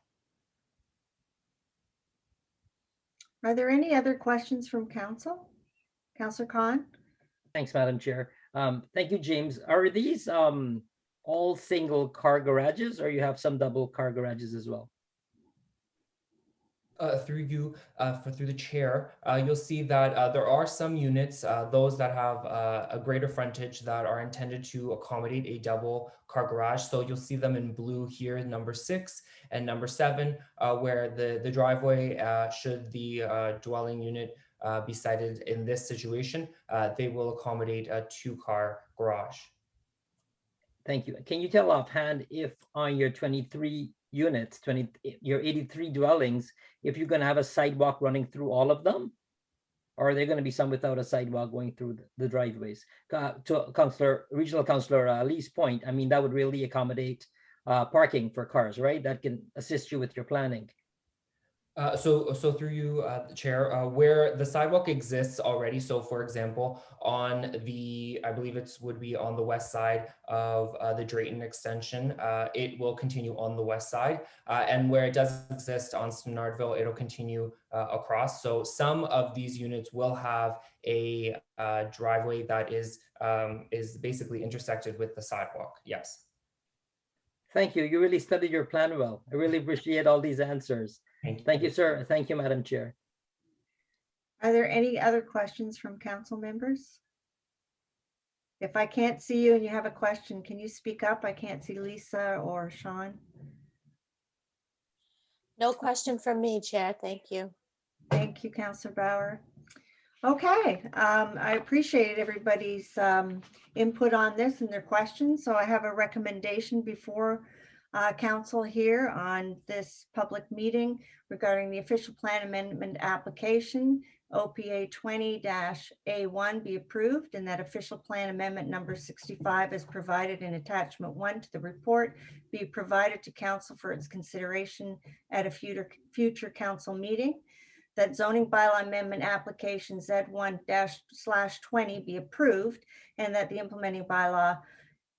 Are there any other questions from council? Councillor Khan? Thanks, Madam Chair. Thank you, James. Are these all single car garages, or you have some double car garages as well? Through you, through the chair, you'll see that there are some units, those that have a greater frontage, that are intended to accommodate a double car garage. So you'll see them in blue here, number 6 and number 7, where the driveway, should the dwelling unit be sited in this situation, they will accommodate a 2-car garage. Thank you. Can you tell offhand if on your 23 units, your 83 dwellings, if you're going to have a sidewalk running through all of them, or are there going to be some without a sidewalk going through the driveways? To Regional Councillor Lee's point, I mean, that would really accommodate parking for cars, right? That can assist you with your planning. So through you, Chair, where the sidewalk exists already. So for example, on the, I believe would be on the west side of the Drayton extension, it will continue on the west side. And where it does exist on Stannardville, it'll continue across. So some of these units will have a driveway that is basically intersected with the sidewalk. Yes. Thank you. You really studied your plan well. I really appreciate all these answers. Thank you, sir. Thank you, Madam Chair. Are there any other questions from council members? If I can't see you and you have a question, can you speak up? I can't see Lisa or Sean. No question from me, Chair. Thank you. Thank you, Councillor Bauer. Okay, I appreciate everybody's input on this and their questions. So I have a recommendation before council here on this public meeting regarding the official plan amendment application OPA 20-A1 be approved, and that official plan amendment number 65 is provided in attachment 1 to the report be provided to council for its consideration at a future council meeting. That zoning bylaw amendment application Z1-/20 be approved, and that the implementing bylaw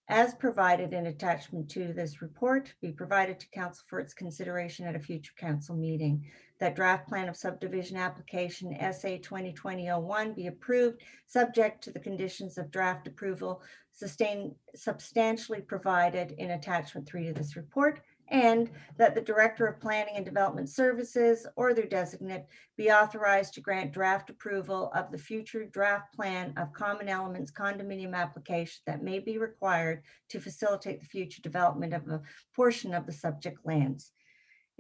as provided in attachment 2 to this report be provided to council for its consideration at a future council meeting. That draft plan of subdivision application SA 2020-01 be approved, subject to the conditions of draft approval substantially provided in attachment 3 to this report, and that the Director of Planning and Development Services or their designate be authorized to grant draft approval of the future draft plan of common elements condominium application that may be required to facilitate the future development of a portion of the subject lands.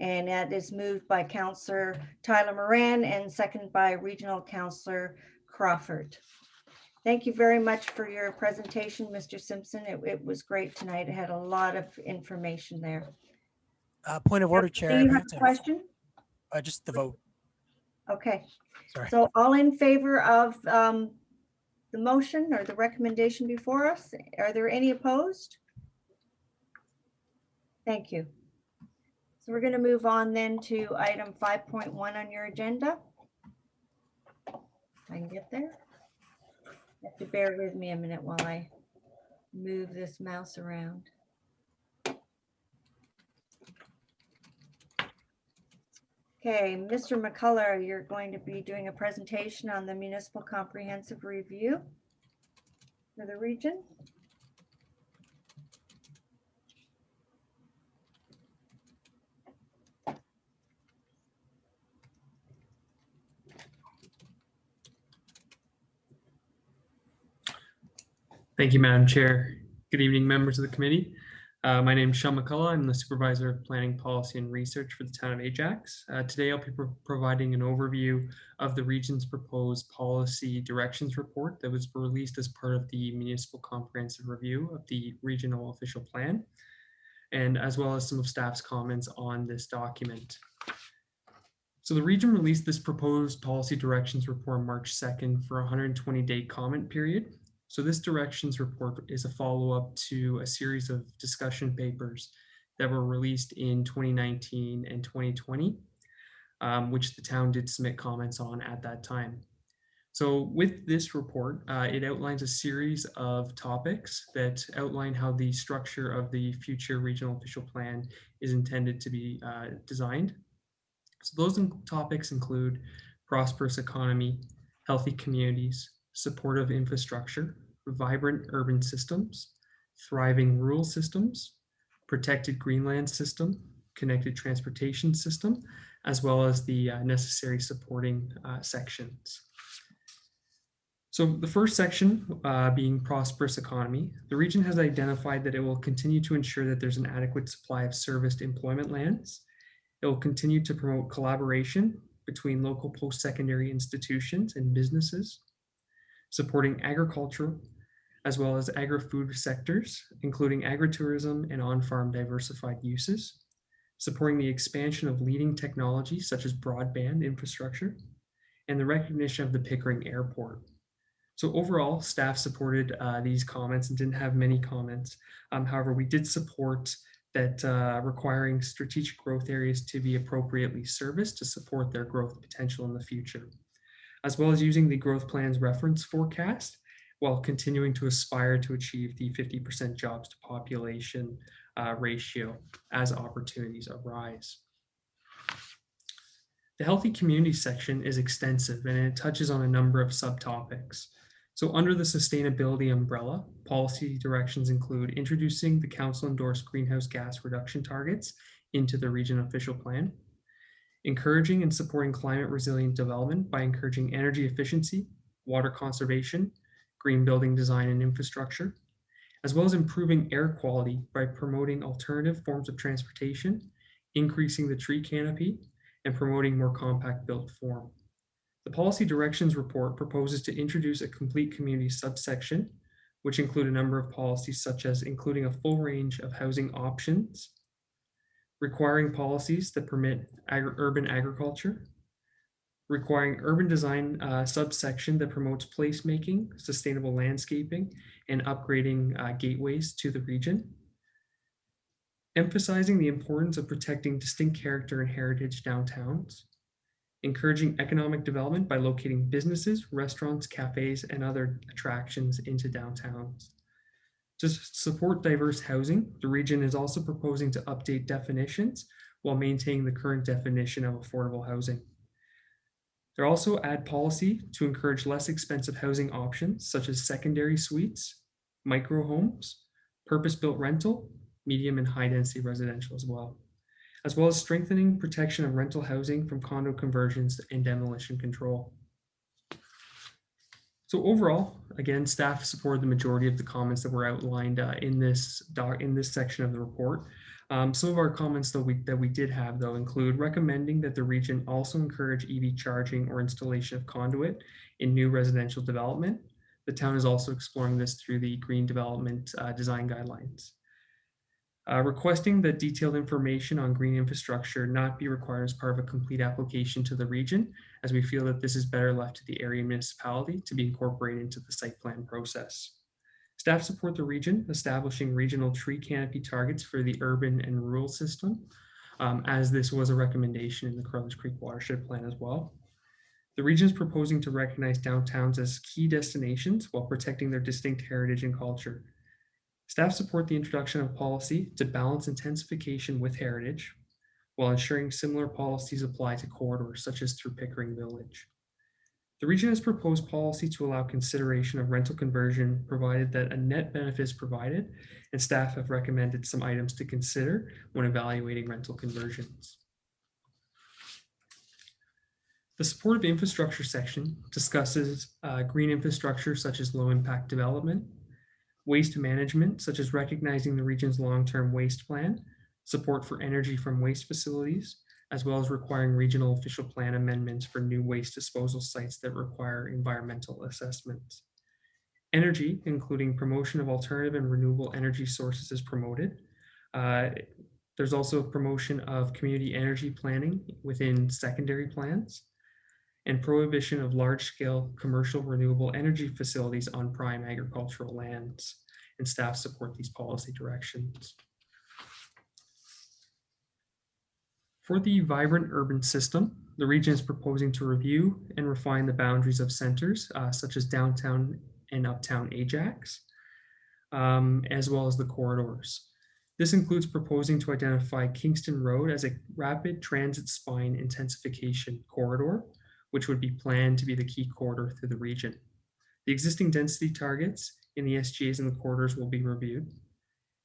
And that is moved by Councillor Tyler Moran and seconded by Regional Councillor Crawford. Thank you very much for your presentation, Mr. Simpson. It was great tonight. It had a lot of information there. Point of order, Chair. Do you have a question? Just the vote. Okay. Sorry. So all in favor of the motion or the recommendation before us? Are there any opposed? Thank you. So we're going to move on then to item 5.1 on your agenda. If I can get there. You have to bear with me a minute while I move this mouse around. Okay, Mr. McCullough, you're going to be doing a presentation on the municipal comprehensive review for the region. Thank you, Madam Chair. Good evening, members of the committee. My name is Sean McCullough. I'm the Supervisor of Planning, Policy, and Research for the town of Ajax. Today, I'll be providing an overview of the region's proposed policy directions report that was released as part of the Municipal Comprehensive Review of the Regional Official Plan, and as well as some of staff's comments on this document. So the region released this proposed policy directions report March 2nd for a 120-day comment period. So this directions report is a follow-up to a series of discussion papers that were released in 2019 and 2020, which the town did submit comments on at that time. So with this report, it outlines a series of topics that outline how the structure of the future regional official plan is intended to be designed. So those topics include prosperous economy, healthy communities, supportive infrastructure, vibrant urban systems, thriving rural systems, protected greenland system, connected transportation system, as well as the necessary supporting sections. So the first section being prosperous economy, the region has identified that it will continue to ensure that there's an adequate supply of serviced employment lands. It will continue to promote collaboration between local post-secondary institutions and businesses, supporting agricultural as well as agri-food sectors, including agritourism and on-farm diversified uses, supporting the expansion of leading technologies such as broadband infrastructure, and the recognition of the Pickering Airport. So overall, staff supported these comments and didn't have many comments. However, we did support that requiring strategic growth areas to be appropriately serviced to support their growth potential in the future, as well as using the growth plan's reference forecast while continuing to aspire to achieve the 50% jobs to population ratio as opportunities arise. The healthy community section is extensive and it touches on a number of subtopics. So under the sustainability umbrella, policy directions include introducing the council endorsed greenhouse gas reduction targets into the region official plan, encouraging and supporting climate resilient development by encouraging energy efficiency, water conservation, green building design and infrastructure, as well as improving air quality by promoting alternative forms of transportation, increasing the tree canopy, and promoting more compact built form. The policy directions report proposes to introduce a complete community subsection, which include a number of policies such as including a full range of housing options, requiring policies that permit urban agriculture, requiring urban design subsection that promotes placemaking, sustainable landscaping, and upgrading gateways to the region, emphasizing the importance of protecting distinct character and heritage downtowns, encouraging economic development by locating businesses, restaurants, cafes, and other attractions into downtowns. To support diverse housing, the region is also proposing to update definitions while maintaining the current definition of affordable housing. They're also add policy to encourage less expensive housing options such as secondary suites, micro homes, purpose-built rental, medium and high density residential as well as strengthening protection of rental housing from condo conversions and demolition control. So overall, again, staff supported the majority of the comments that were outlined in this section of the report. Some of our comments that we did have though include recommending that the region also encourage EV charging or installation of conduit in new residential development. The town is also exploring this through the Green Development Design Guidelines. Requesting that detailed information on green infrastructure not be required as part of a complete application to the region, as we feel that this is better left to the area municipality to be incorporated into the site plan process. Staff support the region establishing regional tree canopy targets for the urban and rural system, as this was a recommendation in the Carruthers Creek Watershed Plan as well. The region is proposing to recognize downtowns as key destinations while protecting their distinct heritage and culture. Staff support the introduction of policy to balance intensification with heritage, while ensuring similar policies apply to corridors such as through Pickering Village. The region has proposed policy to allow consideration of rental conversion provided that a net benefit is provided, and staff have recommended some items to consider when evaluating rental conversions. The supportive infrastructure section discusses green infrastructure such as low impact development, waste management, such as recognizing the region's long-term waste plan, support for energy from waste facilities, as well as requiring regional official plan amendments for new waste disposal sites that require environmental assessments. Energy, including promotion of alternative and renewable energy sources, is promoted. There's also promotion of community energy planning within secondary plans and prohibition of large-scale commercial renewable energy facilities on prime agricultural lands, and staff support these policy directions. For the vibrant urban system, the region is proposing to review and refine the boundaries of centers such as downtown and uptown Ajax, as well as the corridors. This includes proposing to identify Kingston Road as a rapid transit spine intensification corridor, which would be planned to be the key corridor through the region. The existing density targets in the SGAs and the corridors will be reviewed.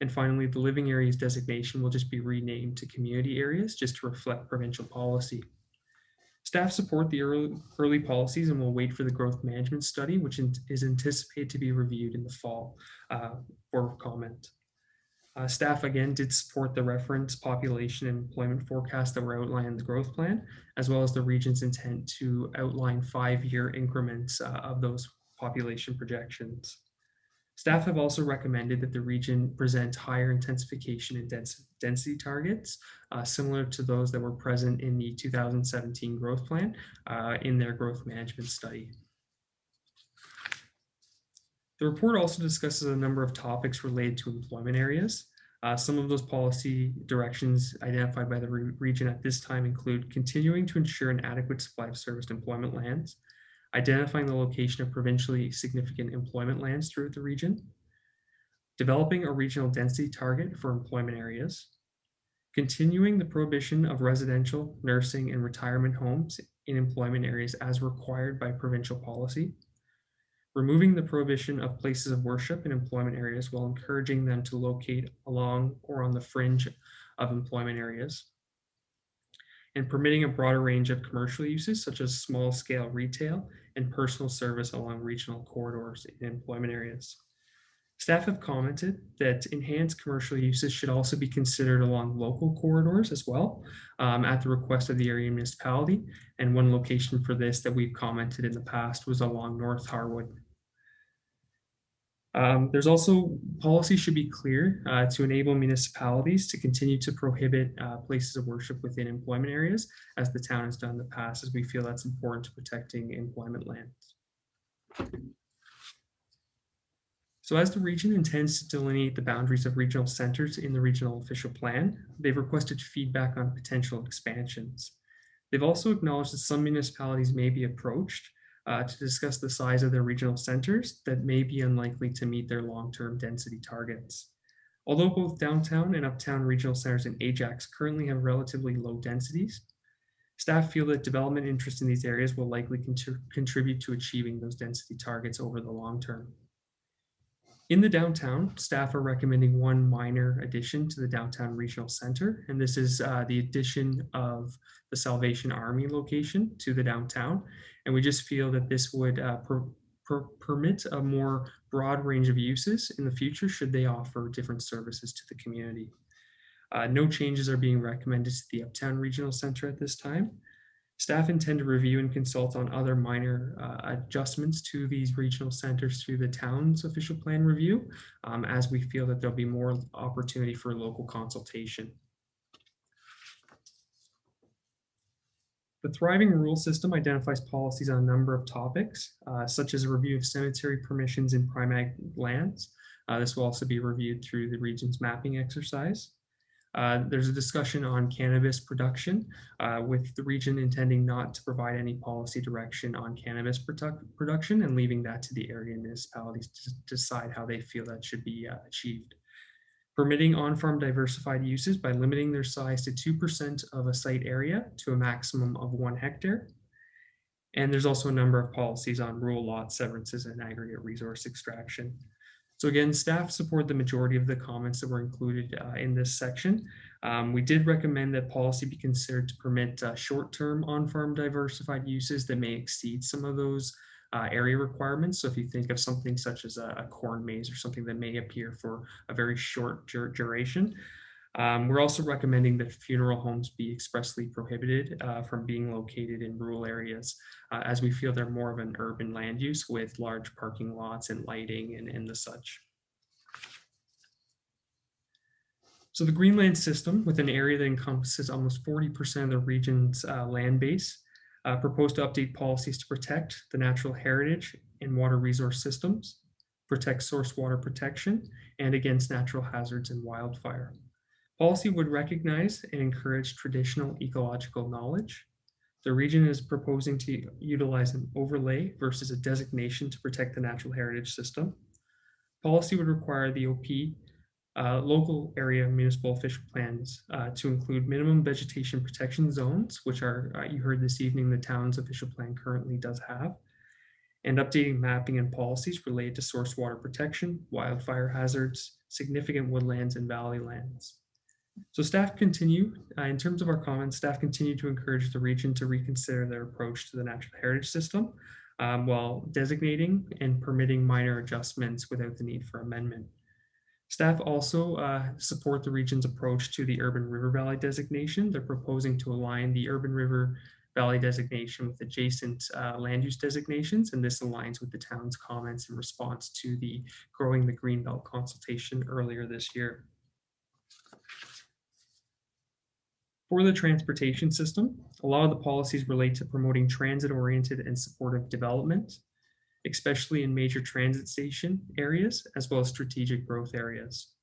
And finally, the living areas designation will just be renamed to community areas just to reflect provincial policy. Staff support the early policies and will wait for the growth management study, which is anticipated to be reviewed in the fall for comment. Staff again did support the reference population and employment forecast that were outlined in the growth plan, as well as the region's intent to outline 5-year increments of those population projections. Staff have also recommended that the region present higher intensification and density targets, similar to those that were present in the 2017 growth plan in their growth management study. The report also discusses a number of topics related to employment areas. Some of those policy directions identified by the region at this time include continuing to ensure an adequate supply of serviced employment lands, identifying the location of provincially significant employment lands throughout the region, developing a regional density target for employment areas, continuing the prohibition of residential, nursing, and retirement homes in employment areas as required by provincial policy, removing the prohibition of places of worship in employment areas while encouraging them to locate along or on the fringe of employment areas, and permitting a broader range of commercial uses such as small-scale retail and personal service along regional corridors in employment areas. Staff have commented that enhanced commercial uses should also be considered along local corridors as well, at the request of the area municipality. And one location for this that we've commented in the past was along North Harwood. There's also policy should be clear to enable municipalities to continue to prohibit places of worship within employment areas, as the town has done in the past, as we feel that's important to protecting employment lands. So as the region intends to delineate the boundaries of regional centers in the regional official plan, they've requested feedback on potential expansions. They've also acknowledged that some municipalities may be approached to discuss the size of their regional centers that may be unlikely to meet their long-term density targets. Although both downtown and uptown regional centers in Ajax currently have relatively low densities, staff feel that development interest in these areas will likely contribute to achieving those density targets over the long term. In the downtown, staff are recommending one minor addition to the downtown regional center, and this is the addition of the Salvation Army location to the downtown. And we just feel that this would permit a more broad range of uses in the future should they offer different services to the community. No changes are being recommended to the Uptown Regional Center at this time. Staff intend to review and consult on other minor adjustments to these regional centers through the town's official plan review, as we feel that there'll be more opportunity for local consultation. The Thriving Rural System identifies policies on a number of topics, such as a review of cemetery permissions in prime ag lands. This will also be reviewed through the region's mapping exercise. There's a discussion on cannabis production, with the region intending not to provide any policy direction on cannabis production and leaving that to the area municipalities to decide how they feel that should be achieved. Permitting on-farm diversified uses by limiting their size to 2% of a site area to a maximum of 1 hectare. And there's also a number of policies on rural lot severances and aggregate resource extraction. So again, staff support the majority of the comments that were included in this section. We did recommend that policy be considered to permit short-term on-farm diversified uses that may exceed some of those area requirements. So if you think of something such as a corn maze or something that may appear for a very short duration. We're also recommending that funeral homes be expressly prohibited from being located in rural areas, as we feel they're more of an urban land use with large parking lots and lighting and the such. So the Greenland system, with an area that encompasses almost 40% of the region's land base, proposed to update policies to protect the natural heritage and water resource systems, protect source water protection, and against natural hazards and wildfire. Policy would recognize and encourage traditional ecological knowledge. The region is proposing to utilize an overlay versus a designation to protect the natural heritage system. Policy would require the OP local area municipal official plans to include minimum vegetation protection zones, which are, you heard this evening, the town's official plan currently does have, and updating mapping and policies related to source water protection, wildfire hazards, significant woodlands, and valley lands. So staff continue, in terms of our comments, staff continue to encourage the region to reconsider their approach to the natural heritage system while designating and permitting minor adjustments without the need for amendment. Staff also support the region's approach to the urban river valley designation. They're proposing to align the urban river valley designation with adjacent land use designations, and this aligns with the town's comments in response to the Growing the Greenbelt consultation earlier this year. For the transportation system, a lot of the policies relate to promoting transit-oriented and supportive development, especially in major transit station areas, as well as strategic growth areas.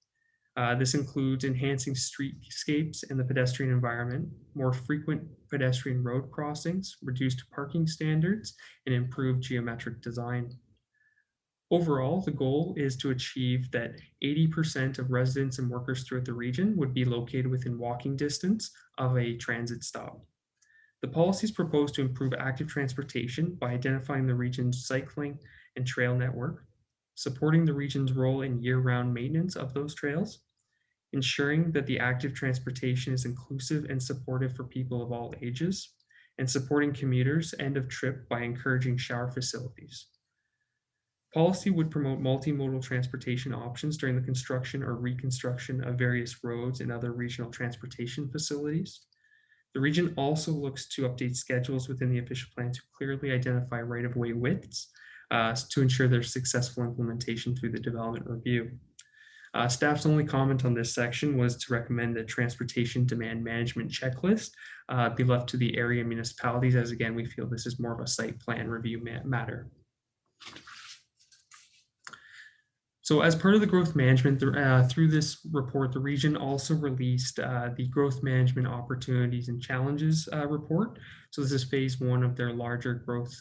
This includes enhancing streetscapes and the pedestrian environment, more frequent pedestrian road crossings, reduced parking standards, and improved geometric design. Overall, the goal is to achieve that 80% of residents and workers throughout the region would be located within walking distance of a transit stop. The policies propose to improve active transportation by identifying the region's cycling and trail network, supporting the region's role in year-round maintenance of those trails, ensuring that the active transportation is inclusive and supportive for people of all ages, and supporting commuters end of trip by encouraging shower facilities. Policy would promote multimodal transportation options during the construction or reconstruction of various roads and other regional transportation facilities. The region also looks to update schedules within the official plan to clearly identify right-of-way widths to ensure their successful implementation through the development review. Staff's only comment on this section was to recommend that transportation demand management checklist be left to the area municipalities, as again, we feel this is more of a site plan review matter. So as part of the growth management, through this report, the region also released the growth management opportunities and challenges report. So this is phase 1 of their larger growth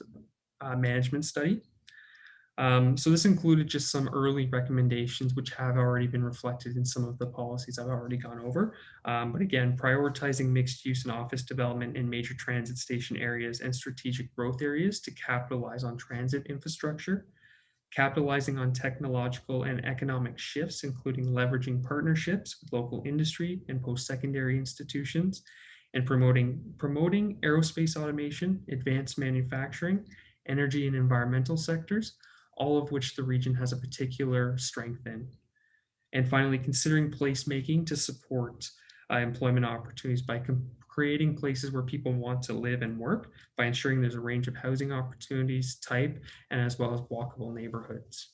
management study. So this included just some early recommendations which have already been reflected in some of the policies I've already gone over. But again, prioritizing mixed use and office development in major transit station areas and strategic growth areas to capitalize on transit infrastructure, capitalizing on technological and economic shifts, including leveraging partnerships with local industry and post-secondary institutions, and promoting aerospace automation, advanced manufacturing, energy and environmental sectors, all of which the region has a particular strength in. And finally, considering placemaking to support employment opportunities by creating places where people want to live and work, by ensuring there's a range of housing opportunities, type, and as well as walkable neighborhoods.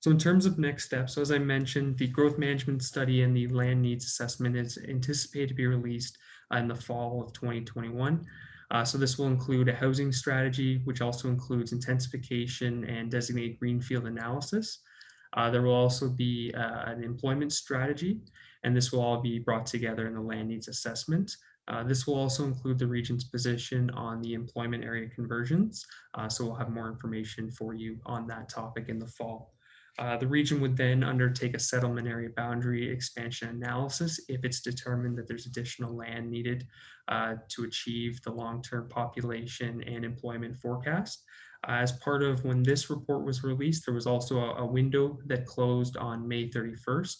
So in terms of next steps, so as I mentioned, the growth management study and the land needs assessment is anticipated to be released in the fall of 2021. So this will include a housing strategy, which also includes intensification and designated greenfield analysis. There will also be an employment strategy, and this will all be brought together in the land needs assessment. This will also include the region's position on the employment area conversions. So we'll have more information for you on that topic in the fall. The region would then undertake a settlement area boundary expansion analysis if it's determined that there's additional land needed to achieve the long-term population and employment forecast. As part of when this report was released, there was also a window that closed on May 31st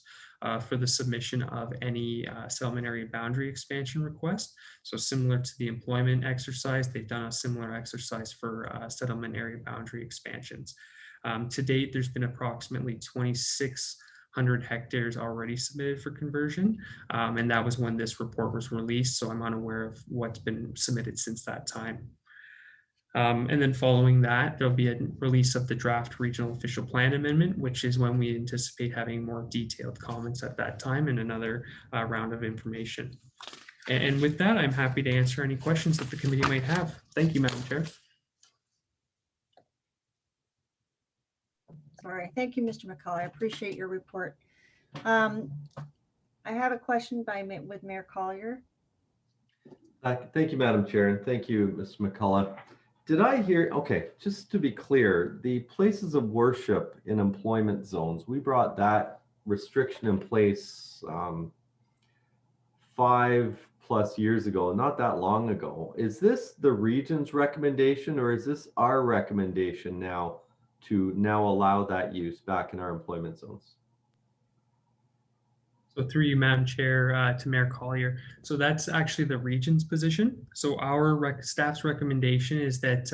for the submission of any settlement area boundary expansion request. So similar to the employment exercise, they've done a similar exercise for settlement area boundary expansions. To date, there's been approximately 2,600 hectares already submitted for conversion, and that was when this report was released, so I'm unaware of what's been submitted since that time. And then following that, there'll be a release of the draft regional official plan amendment, which is when we anticipate having more detailed comments at that time and another round of information. And with that, I'm happy to answer any questions that the committee might have. Thank you, Madam Chair. All right, thank you, Mr. McCullough. I appreciate your report. I have a question with Mayor Collier. Thank you, Madam Chair, and thank you, Mr. McCullough. Did I hear, okay, just to be clear, the places of worship in employment zones, we brought that restriction in place 5+ years ago, not that long ago. Is this the region's recommendation, or is this our recommendation now to allow that use back in our employment zones? So through you, Madam Chair, to Mayor Collier. So that's actually the region's position. So our staff's recommendation is that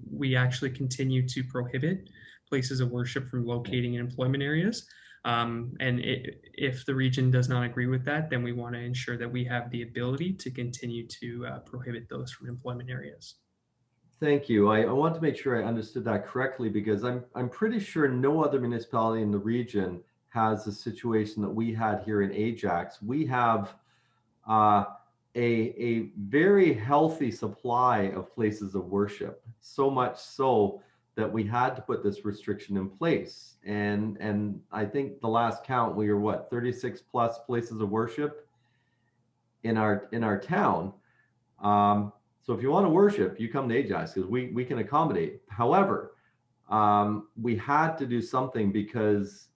we actually continue to prohibit places of worship from locating in employment areas. And if the region does not agree with that, then we want to ensure that we have the ability to continue to prohibit those from employment areas. Thank you. I want to make sure I understood that correctly, because I'm pretty sure no other municipality in the region has the situation that we had here in Ajax. We have a very healthy supply of places of worship, so much so that we had to put this restriction in place. And I think the last count, we were what, 36 plus places of worship in our town. So if you want to worship, you come to Ajax because we can accommodate. However, we had to do something because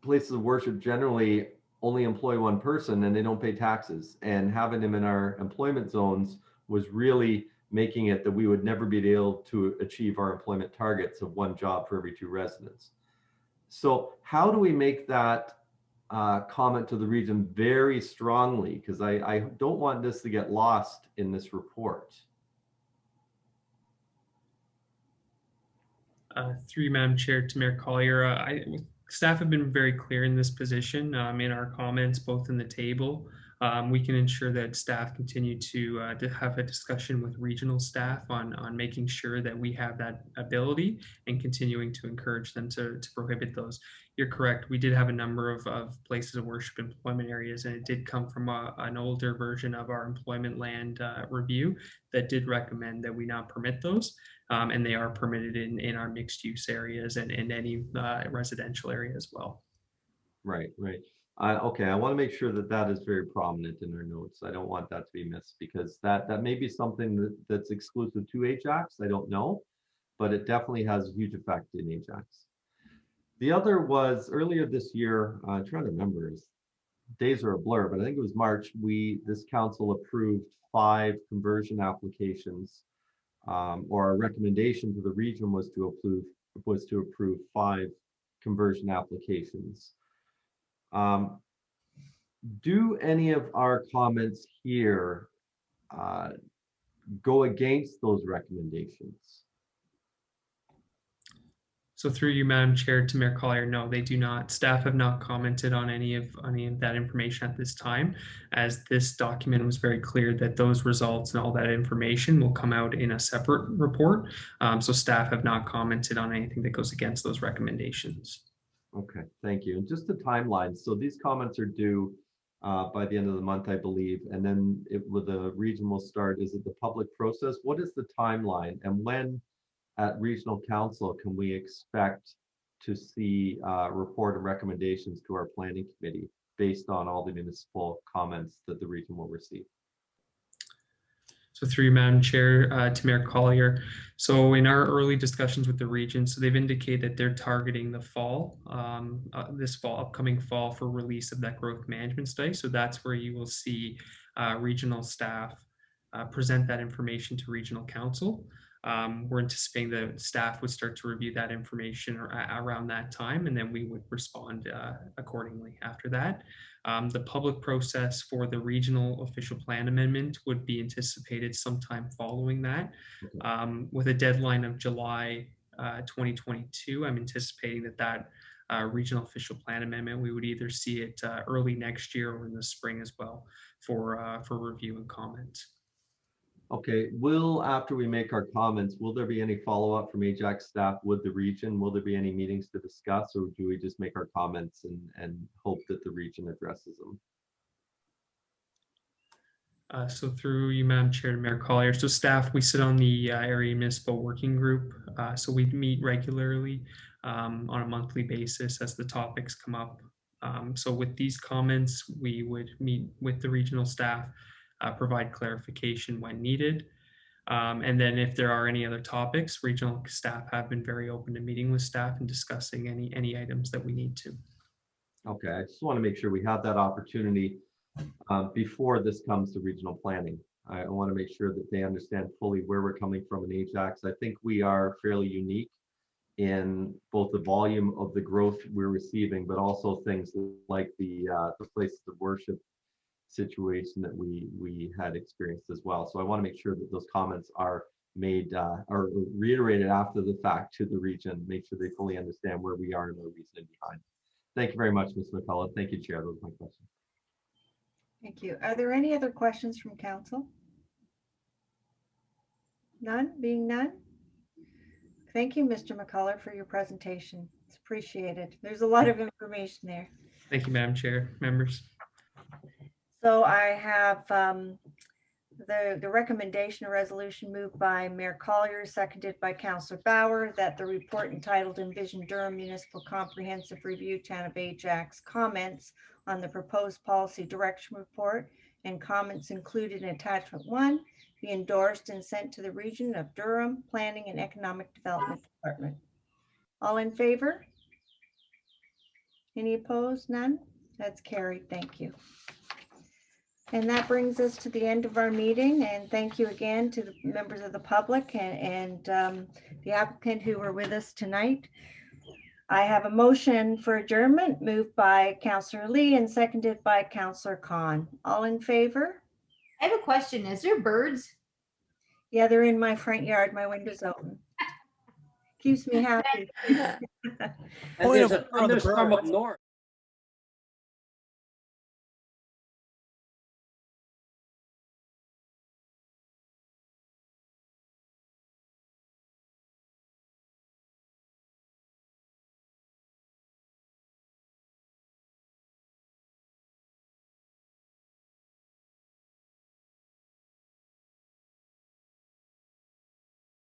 places of worship generally only employ one person and they don't pay taxes. And having them in our employment zones was really making it that we would never be able to achieve our employment targets of one job for every 2 residents. So how do we make that comment to the region very strongly? Because I don't want this to get lost in this report. Through you, Madam Chair, to Mayor Collier, staff have been very clear in this position in our comments, both in the table. We can ensure that staff continue to have a discussion with regional staff on making sure that we have that ability and continuing to encourage them to prohibit those. You're correct. We did have a number of places of worship employment areas, and it did come from an older version of our employment land review that did recommend that we not permit those. And they are permitted in our mixed use areas and in any residential area as well. Right. Okay, I want to make sure that that is very prominent in our notes. I don't want that to be missed because that may be something that's exclusive to Ajax. I don't know, but it definitely has a huge effect in Ajax. The other was earlier this year. I'm trying to remember, days are a blur, but I think it was March. This council approved 5 conversion applications, or our recommendation to the region was to approve 5 conversion applications. Do any of our comments here go against those recommendations? So through you, Madam Chair, to Mayor Collier, no, they do not. Staff have not commented on any of that information at this time, as this document was very clear that those results and all that information will come out in a separate report. So staff have not commented on anything that goes against those recommendations. Okay, thank you. And just the timeline. So these comments are due by the end of the month, I believe, and then the region will start. Is it the public process? What is the timeline, and when at regional council can we expect to see report and recommendations to our planning committee based on all the municipal comments that the region will receive? So through you, Madam Chair, to Mayor Collier. So in our early discussions with the region, so they've indicated that they're targeting the fall, upcoming fall, for release of that growth management study. So that's where you will see regional staff present that information to regional council. We're anticipating that staff would start to review that information around that time, and then we would respond accordingly after that. The public process for the regional official plan amendment would be anticipated sometime following that, with a deadline of July 2022. I'm anticipating that regional official plan amendment, we would either see it early next year or in the spring as well for review and comment. Okay, after we make our comments, will there be any follow-up from Ajax staff with the region? Will there be any meetings to discuss, or do we just make our comments and hope that the region addresses them? So through you, Madam Chair, to Mayor Collier. So staff, we sit on the area municipal working group. So we meet regularly on a monthly basis as the topics come up. So with these comments, we would meet with the regional staff, provide clarification when needed. And then if there are any other topics, regional staff have been very open to meeting with staff and discussing any items that we need to. Okay, I just want to make sure we have that opportunity before this comes to regional planning. I want to make sure that they understand fully where we're coming from in Ajax. I think we are fairly unique in both the volume of the growth we're receiving, but also things like the places of worship situation that we had experienced as well. So I want to make sure that those comments are made or reiterated after the fact to the region, make sure they fully understand where we are and our reasoning behind. Thank you very much, Ms. McCullough. Thank you, Chair. Those are my questions. Thank you. Are there any other questions from council? None, being none. Thank you, Mr. McCullough, for your presentation. It's appreciated. There's a lot of information there. Thank you, Madam Chair, members. So I have the recommendation of resolution moved by Mayor Collier, seconded by Councillor Bauer, that the report entitled Envision Durham Municipal Comprehensive Review Town of Ajax comments on the proposed policy direction report and comments included in attachment 1 be endorsed and sent to the Region of Durham Planning and Economic Development Department. All in favor? Any opposed? None? That's carried. Thank you. And that brings us to the end of our meeting. And thank you again to the members of the public and the applicant who were with us tonight. I have a motion for adjournment moved by Councillor Lee and seconded by Councillor Khan. All in favor? I have a question. Is there birds? Yeah, they're in my front yard. My window's open. Keeps me happy. And Point there's of a order, the thunderstorm up birds. north.